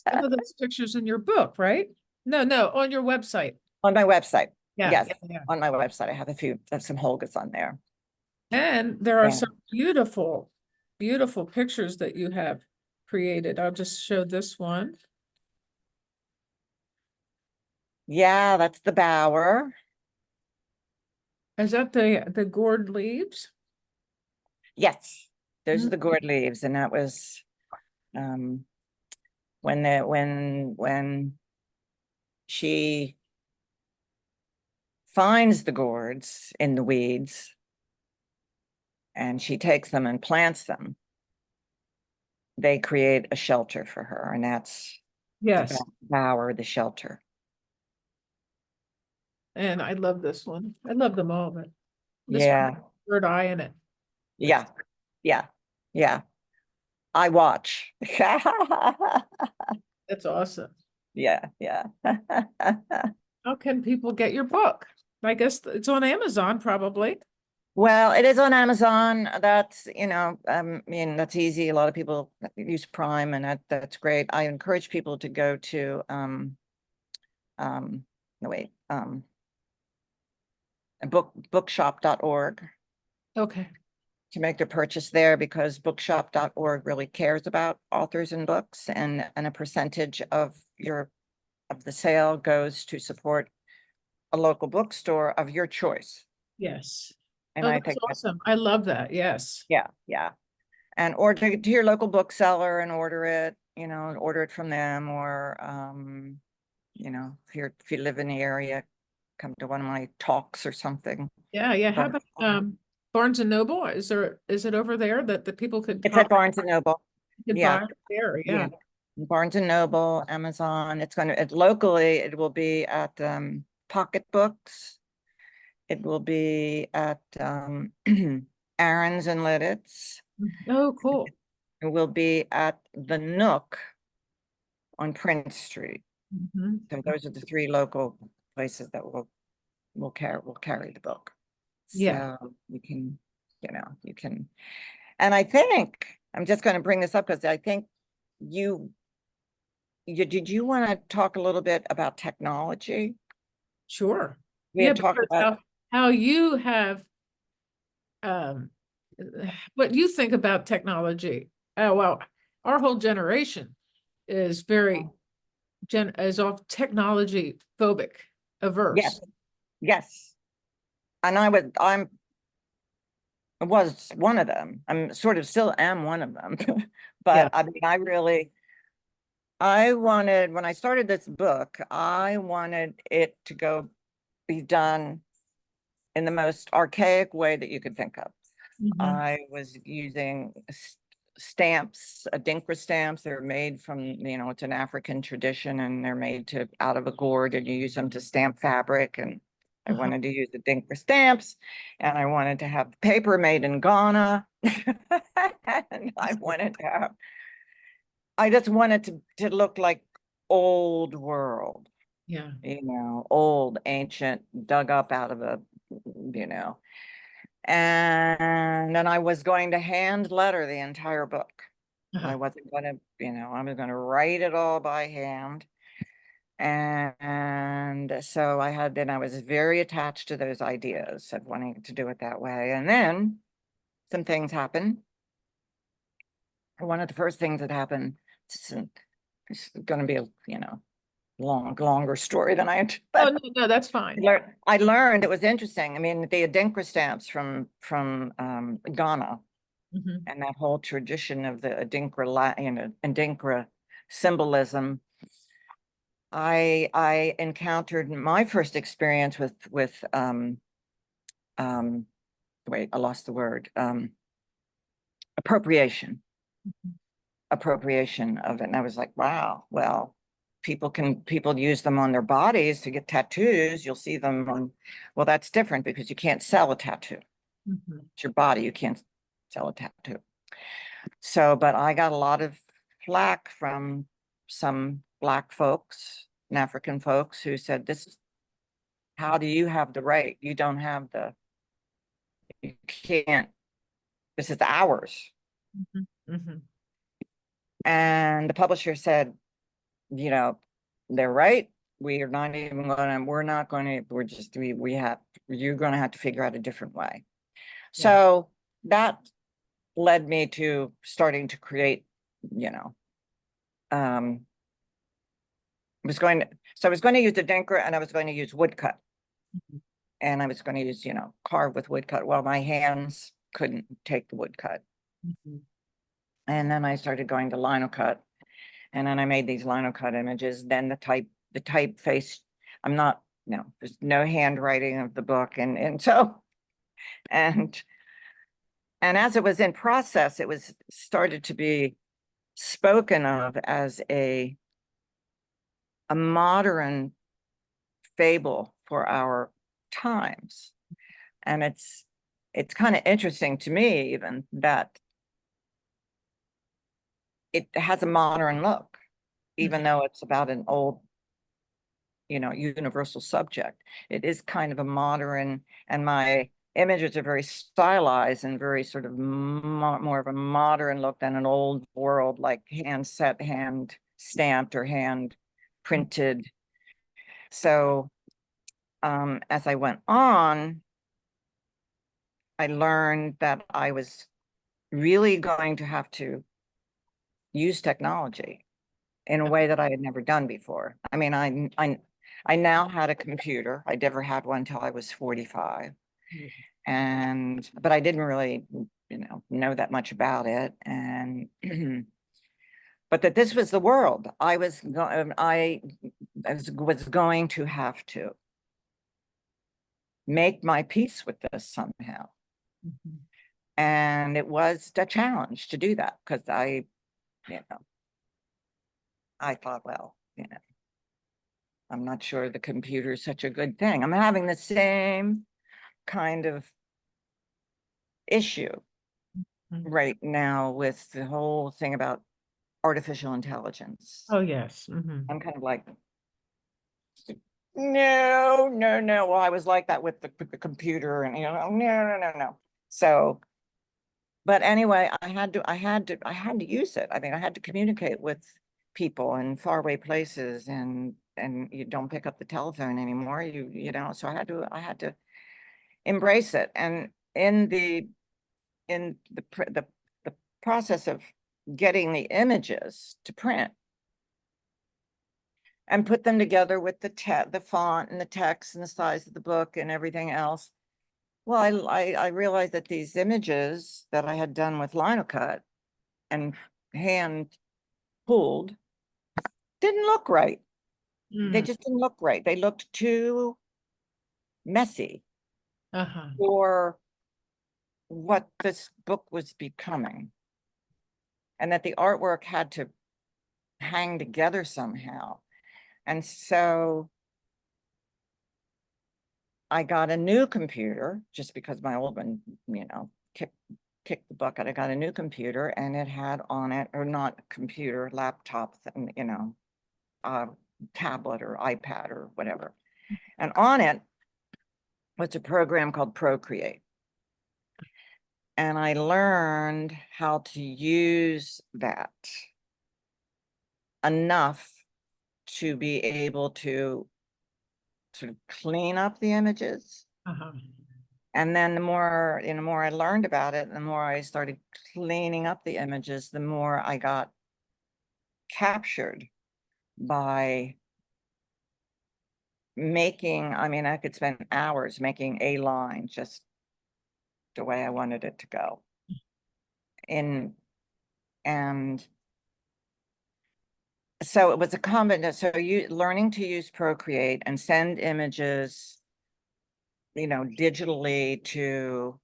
some of those pictures in your book, right? No, no, on your website. On my website. Yeah, Yes, yeah, yeah. on my website. I have some Holgas on there. And there are Yeah. some beautiful, beautiful pictures that you have created. I'll just show this one. Yeah, that's the bower. Is that the gourd leaves? Yes, those are Mm, the gourd leaves, and that was um when she finds the gourds in the weeds and she takes them and plants them, they create a shelter for her, and that's the yes, bower, the shelter. and I love this one. I love them all, but this one, Yeah, bird eye in it. It's yeah, yeah, yeah. I watch. That's awesome. Yeah, yeah. How can people get your book? I guess it's on Amazon, probably. Well, it is on Amazon. That's, I mean, that's easy. A lot of people use Prime, and that's great. I encourage people to go to no wait, bookshop.org Okay. to make their purchase there, because bookshop.org really cares about authors and books, and a percentage of the sale goes to support a local bookstore of your choice. Yes. And Oh, I that's think that's, awesome. I love that. Yes. yeah, yeah. And or to your local bookseller and order it from them, or if you live in the area, come to one of my talks or something. Yeah, yeah. How But about Barnes and Noble? Is it over there that the people could it's at come Barnes and Noble. could Yeah, buy it there? yeah. Yeah. Barnes and Noble, Amazon. Locally, it will be at Pocketbooks. It will be at Aaron's and Lidditz. Oh, cool. It will be at the Nook on Prince Street. Mhm. So those are the three local places that will carry the book. Yeah. So you can, and I think I'm just going to bring this up because I think you did you want to talk a little bit about technology? Sure. We Yeah, had talked because about, how you have um what you think about technology. Oh well, our whole generation is very is all technology phobic, yes, averse. yes. And I was one of them. I'm sort of still am one of them. Yeah. But I mean, I wanted, when I started this book, I wanted it to go be done in the most archaic way that you could think of. Mhm. I was using stamps, Adinkra stamps. They're made from, it's an African tradition, and they're made to out of a gourd, and you use them to stamp fabric. And I Uh-huh. wanted to use the Adinkra stamps, and I wanted to have paper made in Ghana. And I just wanted to look like old world, Yeah. old, ancient, dug up out of you know, and then I was going to hand letter the entire book. I Uh-huh. wasn't going to, I was going to write it all by hand. And so I was very attached to those ideas of wanting to do it that way. And then some things happened. One of the first things that happened, it's going to be a, longer story than Oh but no, no, that's fine. I learned it was interesting. I mean, the Adinkra stamps from Ghana, Mhm. and that whole tradition of the Adinkra symbolism. I encountered my first experience with um wait, I lost the word, appropriation Mhm. appropriation of it. And I was like, wow, well, people use them on their bodies to get tattoos. You'll see them on, well, that's different because you can't sell a tattoo. Mhm. It's your body, you can't sell a tattoo. So, but I got a lot of flack from some Black folks and African folks who said, this is, how do you have the right? You don't have you can't, this is ours. Mhm. Mhm. And the publisher said, you know, they're right. We are not even gonna, we're not gonna, we're just, we have, you're gonna have to figure out a different way. Yeah. So that led me to starting to create, you know, um, I was going to use the Denker, and I was going to use woodcut, Mhm. and I was going to use, carve with woodcut. Well, my hands couldn't take the woodcut. Mhm. And then I started going to linocut, and then I made these linocut images. Then the typeface, I'm not, no, there's no handwriting of the book. And so, and, and as it was in process, it was started to be spoken of as a modern fable for our times. And it's kind of interesting to me even that it has a modern look, even Mhm. though it's about an old, universal subject. It is kind of a modern, and my images are very stylized and very sort of more of a modern look than an old world, like hand set, hand stamped, or hand printed. So as I went on, I learned that I was really going to have to use technology in a Yeah. way that I had never done before. I mean, I now had a computer. I never had one until I was 45. Mhm. But I didn't really, know that much about it. And but that this was the world. I was going to have to make my peace with this somehow. Mhm. And it was a challenge to do that because you know, I thought, well, I'm not sure the computer is such a good thing. I'm having the same kind of issue Mhm. right now with the whole thing about artificial intelligence. Oh yes. Mhm. I'm kind of like, no, no, no. Well, I was like that with the computer, and no, no, no, no. So, but anyway, I had to use it. I mean, I had to communicate with people in faraway places, and you don't pick up the telephone anymore. You know, so I had to embrace it. And in the process of getting the images to print and put them together with the font and the text and the size of the book and everything else. Well, I realized that these images that I had done with linocut and hand pulled didn't look right. They Mm. just didn't look right. They looked too messy Uh-huh. for what this book was becoming, and that the artwork had to hang together somehow. And so I got a new computer just because my old one, you know, kicked the bucket. I got a new computer, and it had on it, or not computer, laptop, you know, tablet or iPad or whatever. And on it was a program called Procreate. And I learned how to use that enough to be able to sort of clean up the images. Uh-huh. And then the more, you know, more I learned about it, the more I started cleaning up the images, the more I got captured by making, I mean, I could spend hours making a line just the way I wanted it to go. And so it was a combination. So you learning to use Procreate and send images, you know, digitally to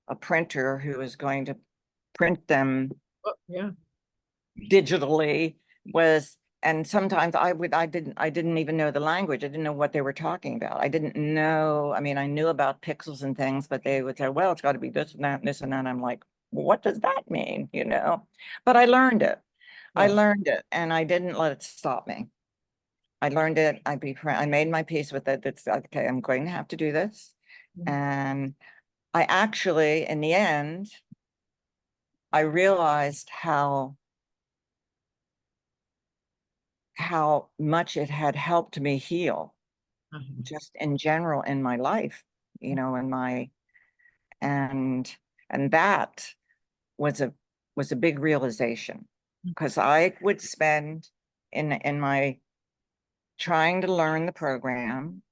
a printer who is going to print them Oh, yeah. digitally was, and sometimes I didn't even know the language. I didn't know what they were talking about. I didn't know, I mean, I knew about pixels and things, but they would say, well, it's got to be this and that and this and that. I'm like, well, what does that mean? You know, but I learned it. I Yeah. learned it, and I didn't let it stop me. I learned it. I made my peace with it. That's okay. I'm going to have to do this. Mhm. And I actually, in the end, I realized how much it had helped me heal Uh-huh. just in general in my life, you know, and and that was a big realization, because I would spend in my trying to learn the program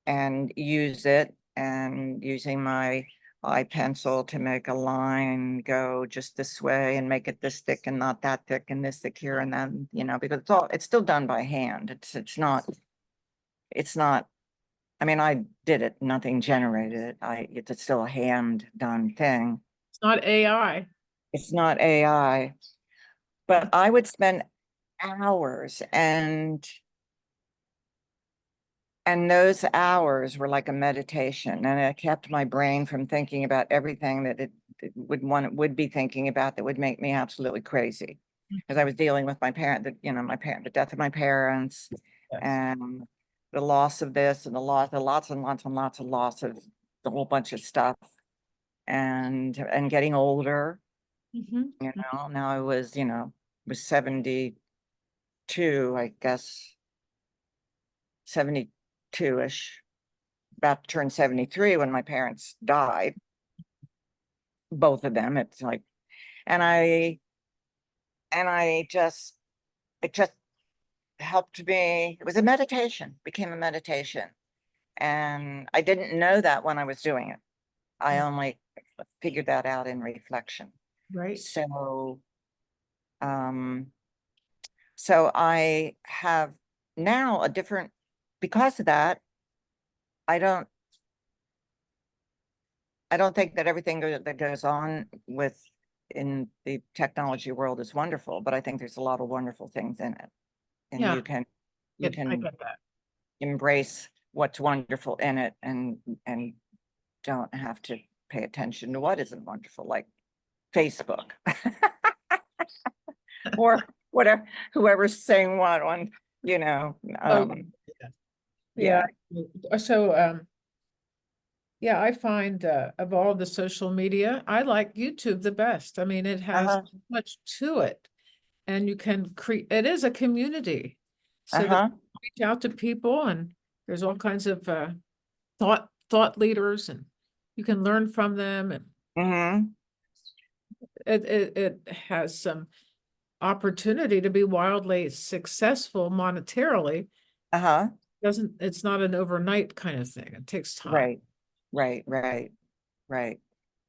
and use it, and using my eye pencil to make a line go just this way and make it this thick and not that thick and this thick here and then, you know, because it's still done by hand. It's not, I mean, I did it, nothing generated it. It's still a hand done thing. It's not AI. It's not AI, but I would spend hours, and those hours were like a meditation, and it kept my brain from thinking about everything that it would be thinking about that would make me absolutely crazy. Because I was dealing with my parent, the death of my parents, Yes. and the loss of this, and the lots and lots and lots of loss of the whole bunch of stuff, and getting older. Mhm. You know, now I was, you know, was 72, I guess, 72-ish, about to turn 73 when my parents died, both of them. It's like, and I just, it just helped me. It was a meditation, became a meditation. And I didn't know that when I was doing it. I only figured that out in reflection. Right. So, um, so I have now a different, because of that, I don't I don't think that everything that goes on with in the technology world is wonderful, but I think there's a lot of wonderful things in it. And Yeah. you I can get that. embrace what's wonderful in it, and don't have to pay attention to what isn't wonderful, like Facebook or whatever, whoever's saying what on, you know, Oh, yeah. Yeah. yeah. So, yeah, I find of all the social media, I like YouTube the best. I mean, it has Uh-huh. much to it. and you can create, it is a community. So that Uh-huh. reach out to people, and there's all kinds of thought leaders, and you can learn from them, and Mm-hmm. it has some opportunity to be wildly successful monetarily. Uh-huh. It's not an overnight kind of thing. It takes time. Right. Right. Right. Right.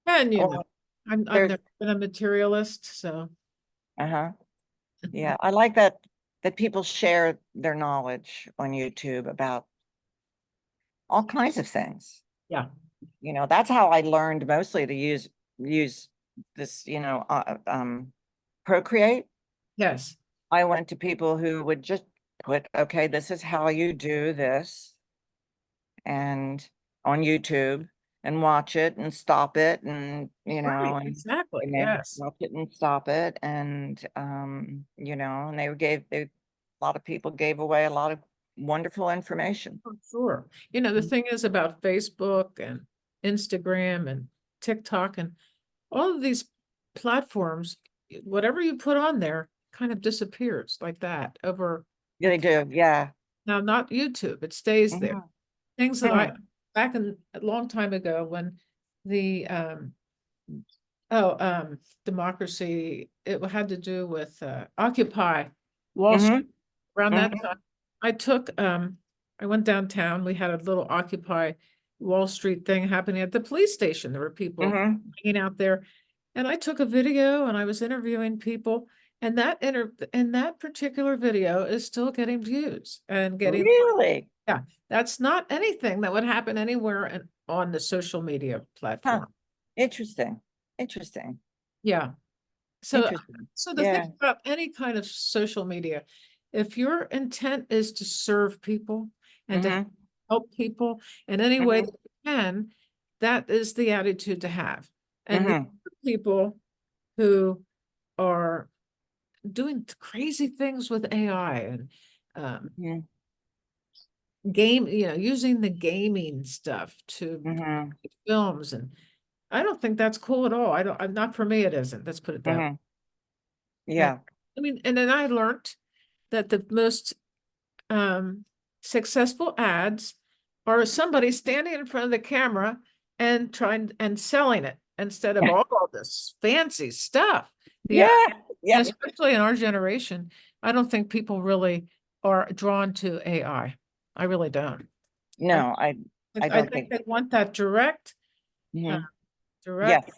And Well, I've there's never been a materialist, so uh-huh. Yeah, I like that people share their knowledge on YouTube about all kinds of things. yeah. You know, that's how I learned mostly to use this, Procreate. Yes. I went to people who would just put, okay, this is how you do this, and on YouTube, and watch it and stop it, and Right. and Exactly. then Yes. watch it and stop it, and and a lot of people gave away a lot of wonderful information. For sure. The thing is about Facebook and Instagram and TikTok and all of these platforms, whatever you put on there kind of disappears like that over Yeah, they do. Yeah. now, not YouTube, it stays there. Mhm. Things that Hmm. back in a long time ago when the democracy, it had to do with Occupy Wall Hmm. Street. Around that Hmm. time, I took I went downtown. We had a little Occupy Wall Street thing happening at the police station. There were people Hmm. hanging out there, and I took a video and I was interviewing people. And that particular video is still getting views and getting, Really? yeah, that's not anything that would happen anywhere on the social media Huh. platform. Interesting. Interesting. Yeah. So, Interesting. so the thing Yeah. about any kind of social media, if your intent is to serve people and to Hmm. help people in any way that Hmm. you can, that is the attitude to have. And the Hmm. people who are doing crazy things with AI and um, Hmm. using the gaming stuff to Hmm. films, and I don't think that's cool at all. Not for me, it isn't. Let's put it that way. Hmm. And, Yeah. I mean, and then I learned that the most successful ads are somebody standing in front of the camera and trying and selling it instead of all this fancy stuff. Yeah, Yeah. and Yeah. especially in our generation, I don't think people really are drawn to AI. I really don't. I No, I I don't think think. they want that uh, Hmm. direct,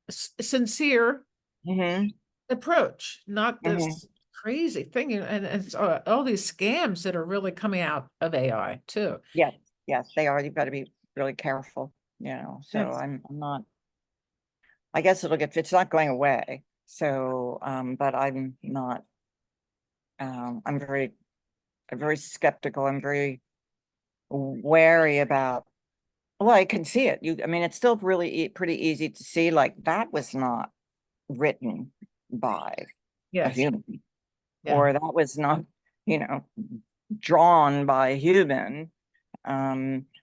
Yes. sincere Hmm. approach, not Hmm. this crazy thing. And it's all these scams that are really coming out of AI too. Yes. Yes, they are. You've got to be really careful, so Yes. I'm not, I guess it's not going away. So, but I'm not, I'm very skeptical. I'm very wary about, well, I can see it. I mean, it's still really pretty easy to see, like, that was not written by a Yes. human, Yeah. or that was not, you know, drawn by a human.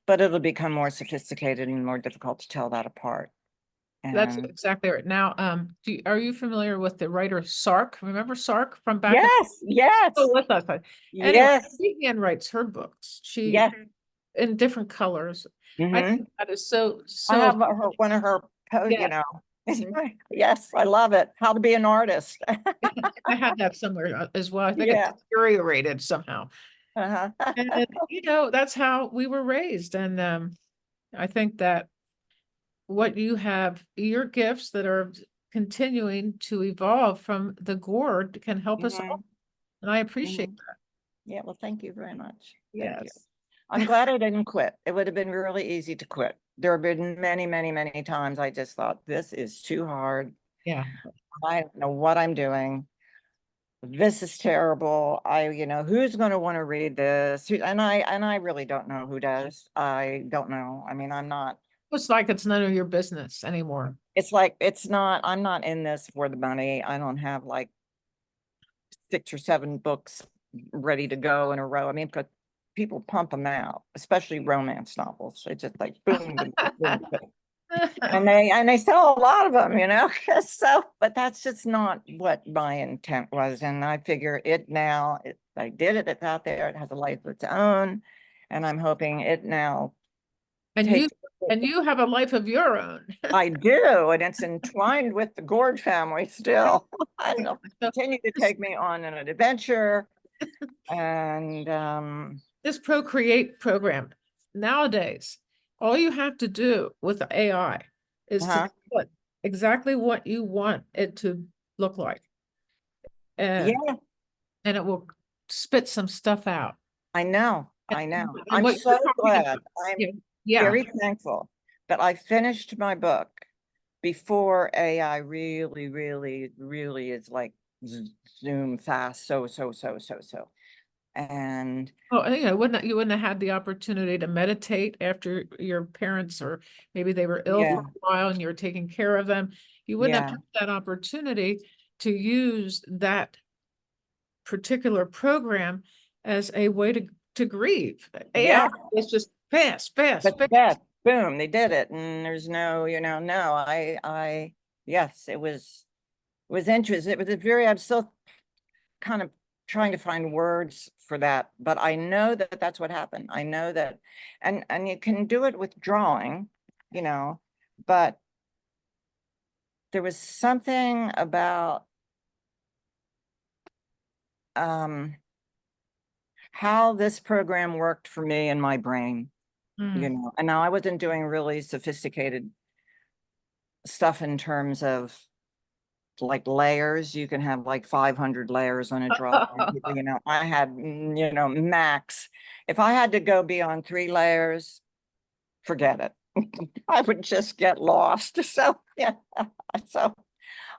But it'll become more sophisticated and more difficult to tell that apart. That's And exactly right. Now, are you familiar with the writer Sark? Remember Sark from back in yes, still yes, with us? Anyway, yes, she handwrites her books. She yes. in different colors. I Hmm. think that is so I so have one of her, yeah. yes, I love it. How to be an artist. I had that somewhere as well. I think it Yeah. deteriorated somehow. Uh-huh. And that's how we were raised. And I think that what you have, your gifts that are continuing to evolve from the Gourd can help us all. Hmm. And I appreciate Hmm. that. Yeah, well, thank you very much. Thank you. Yes. I'm glad I didn't quit. It would have been really easy to quit. There have been many, many, many times I just thought, this is too hard. Yeah. I don't know what I'm doing. This is terrible. Who's going to want to read this? And I really don't know who does. I don't know. I mean, I'm not, It's like it's none of your business anymore. it's like, I'm not in this for the money. I don't have like 6 or 7 books ready to go in a row. I mean, but people pump them out, especially romance novels. It's just like boom, boom, boom, boom. and they sell a lot of them, you know. So, but that's just not what my intent was. And I figure it now, I did it, it's out there, it has a life of its own. And I'm hoping it now And you takes, and you have a life of your own. I do, and it's entwined with the Gourd family still. And they'll So continue to this, take me on an adventure. And this Procreate program nowadays, all you have to do with the AI is to uh-huh. put exactly what you want it to look like, and Yeah, it will spit some stuff out. I know. And, I know. and I'm what you're so talking glad. about, I'm yeah, yeah. very thankful that I finished my book before AI really is like zoom fast. So. And Oh, and, you wouldn't have had the opportunity to meditate after your parents, or maybe they were ill for yeah, a while and you were taking care of them. You wouldn't have yeah, had that opportunity to use that particular program as a way to grieve. AI yeah. is just fast, fast, But fast. that, boom, they did it. And there's no, no, yes, it was interesting. It was a very, I'm still kind of trying to find words for that, but I know that that's what happened. I know that, and you can do it with drawing, you know, but there was something about um how this program worked for me in my brain, Mm. and now I wasn't doing really sophisticated stuff in terms of like layers. You can have like 500 layers on a drawing. I had, max. If I had to go beyond 3 layers, forget it. I would just get lost. So yeah, so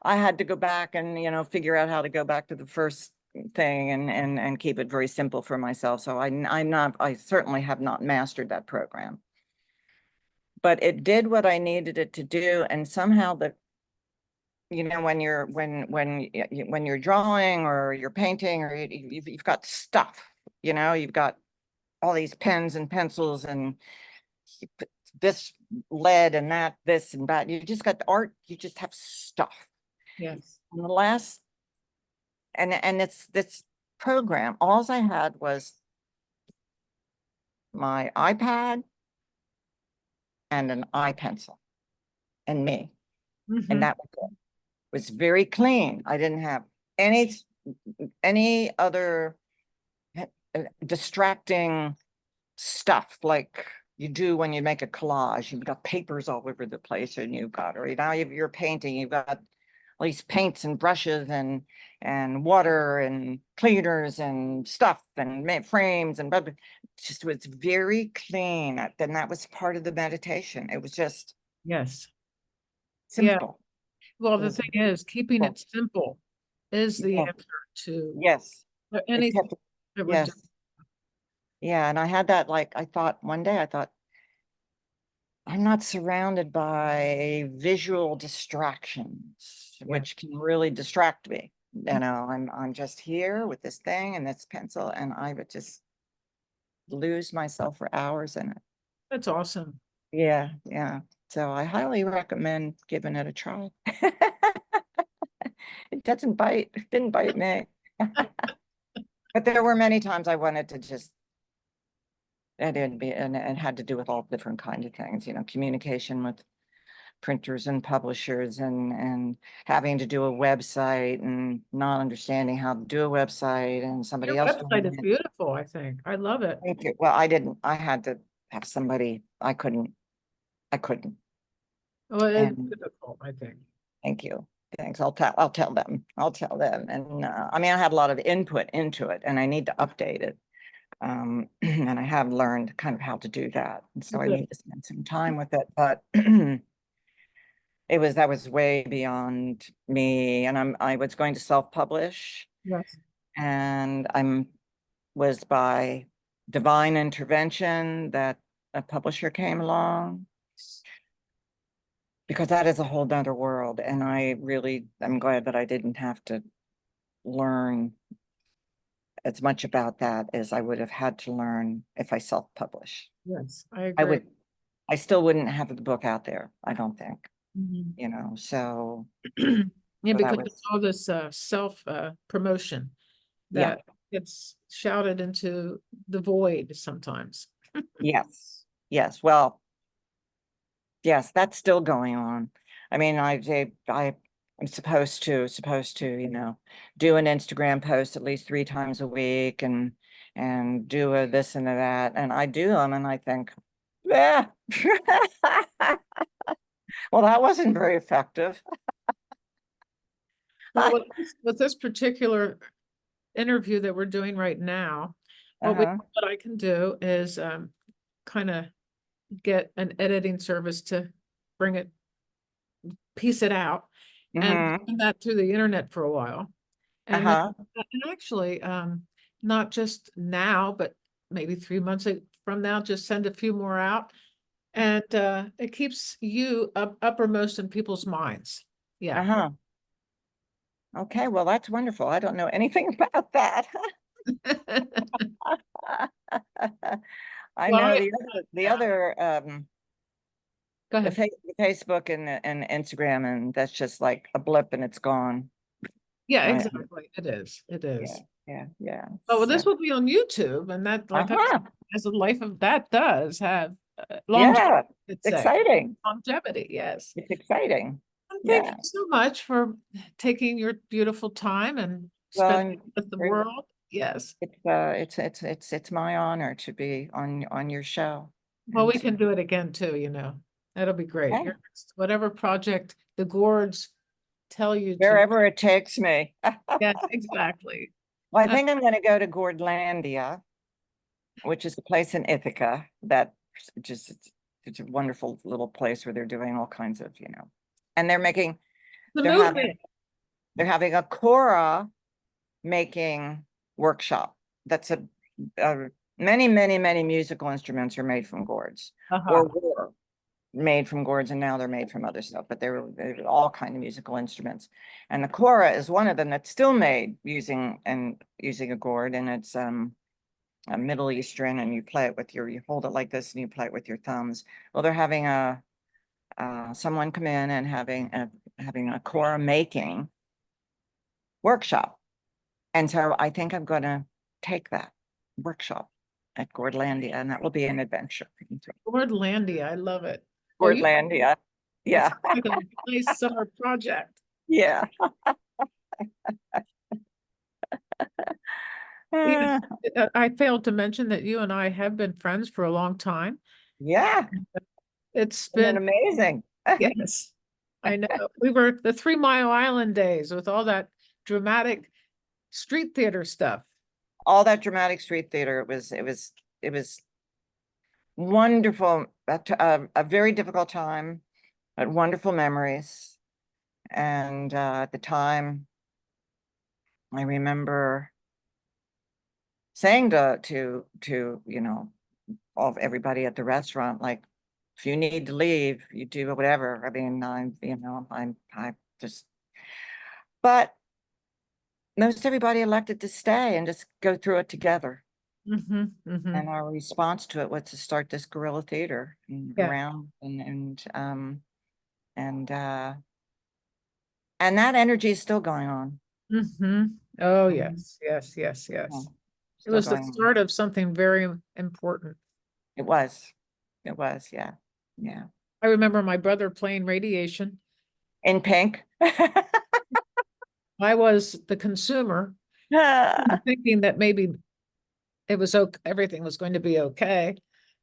I had to go back and figure out how to go back to the first thing and keep it very simple for myself. So I certainly have not mastered that program, but it did what I needed it to do. And somehow when you're drawing or you're painting or you've got stuff, you've got all these pens and pencils and this lead and that, this and that. You just got the art, you just have stuff. Yes. And the last, and it's this program, all I had was my iPad and an iPencil and me. And Mhm. that was it. It was very clean. I didn't have any other distracting stuff like you do when you make a collage. You've got papers all over the place, and you've got, or now you're painting, you've got all these paints and brushes and water and cleaners and stuff and frames and blah, blah. Just was very clean. Then that was part of the meditation. It was just Yes. Yeah. simple. Well, It the was thing is, keeping simple. it simple is the Yeah. answer to Yes. It anything kept, that we're doing. yes. Yeah. And I had that, like, I thought one day, I'm not surrounded by visual distractions, Yeah. which can really distract me. I'm just here with this thing and this pencil, and I would just lose myself for hours in it. That's awesome. Yeah, yeah. So I highly recommend giving it a try. It doesn't bite, it didn't bite me. But there were many times I wanted to just, and had to do with all different kinds of things, communication with printers and publishers and having to do a website and not understanding how to do a website and Your somebody else website doing is it. beautiful, I think. I love it. Thank you. Well, I didn't, I had to have somebody, I couldn't. Well, it's And difficult, I think. thank you. Thanks. I'll tell them. I'll tell them. And I mean, I had a lot of input into it and I need to update it. And I have learned kind of how to do that. And so I Good. need to spend some time with it, but that was way beyond me. And I was going to self-publish, Yes. and was by divine intervention that a publisher came along, because that is a whole nother world. And I'm glad that I didn't have to learn as much about that as I would have had to learn if I self-publish. Yes, I I agree. would, I still wouldn't have the book out there, I don't think, Mhm. so, Yeah, so that because was, it's all this self promotion yeah, that gets shouted into the void sometimes. yes, yes, well, yes, that's still going on. I mean, I'm supposed to, do an Instagram post at least 3 times a week and do a this and a that. And I do them and I think, yeah. Well, that wasn't very effective. Well, with this particular interview that we're doing right now, Uh-huh. what I can do is kind of get an editing service to bring it, piece it out, and Mm-hmm. send that through the internet for a while. And then, Uh-huh. and actually, not just now, but maybe 3 months from now, just send a few more out. And it keeps you uppermost in people's minds. Yeah. Uh-huh. Okay, well, that's wonderful. I don't know anything about that. I Well, know the yeah, other go the ahead. Facebook and Instagram, and that's just like a blip and it's gone. Yeah, I, exactly. It is. It yeah, is. yeah, yeah. Oh, well, So, this will be on YouTube, and that, like I said, uh-huh. as a life of that does have longevity, Yeah, it's a exciting. longevity, yes. It's exciting. And thank you Yeah. so much for taking your beautiful time and Well, spending it I'm with the very, world. Yes. it's my honor to be on your show. Well, And we can do it again too, you know. That'll be great. okay, Your next, whatever project the Gourds tell you to. wherever it takes me. Yes, exactly. Well, I Uh, think I'm going to go to Gordlandia, which is a place in Ithaca that just it's a wonderful little place where they're doing all kinds of, and the they're having movement. they're having a Cora making workshop. That's a many musical instruments are made from gourds or Uh-huh. were made from gourds, and now they're made from other stuff, but they're all kind of musical instruments. And the Cora is one of them that's still made using a gourd, and it's a Middle Eastern, and you hold it like this and you play it with your thumbs. Well, they're having someone come in and having a Cora making workshop. And so I think I'm gonna take that workshop at Gordlandia, and that will be an adventure. Gordlandia, I love it. Well, Gordlandia. it Yeah, sounds like a nice summer project. yeah. Yes, Uh, I failed to mention that you and I have been friends for a long time. yeah, It's and then been, amazing. yes, I know. We were the 3 Mile Island days with all that dramatic street theater stuff. All that dramatic street theater, it was wonderful. A very difficult time, but wonderful memories. And at the time, I remember saying to all of everybody at the restaurant, like, if you need to leave, you do whatever. I mean, I just, but most everybody elected to stay and just go through it together. Hmm. Hmm. And our response to it was to start this guerrilla theater Yeah. around and and that energy is still going on. Hmm. Oh, Mhm. yes, yes, yes, Yeah, yes. It still was the going on. start of something very important. It was, yeah, yeah. I remember my brother playing Radiation. In pink. I was the consumer, thinking that maybe it was okay, everything was going to be okay.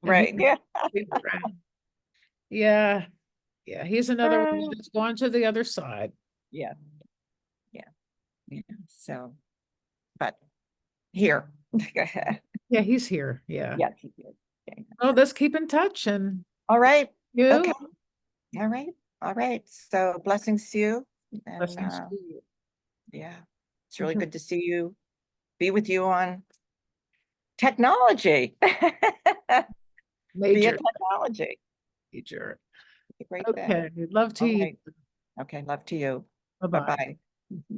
And Right, yeah. he's around. Yeah, yeah, he's another one that's gone to the other side. Yeah, yeah, yeah. So, but here. Yeah, he's here. Yeah. Yes, he did. Okay. Oh, let's keep in touch and All right. Okay. you. All right. All right. So blessings to you. And Blessings to you. yeah, it's really good to see you, be with you on technology. Via Major, technology. major. It's a great thing. Okay, love to All you. right. Okay. Love to you. Bye-bye. Bye-bye.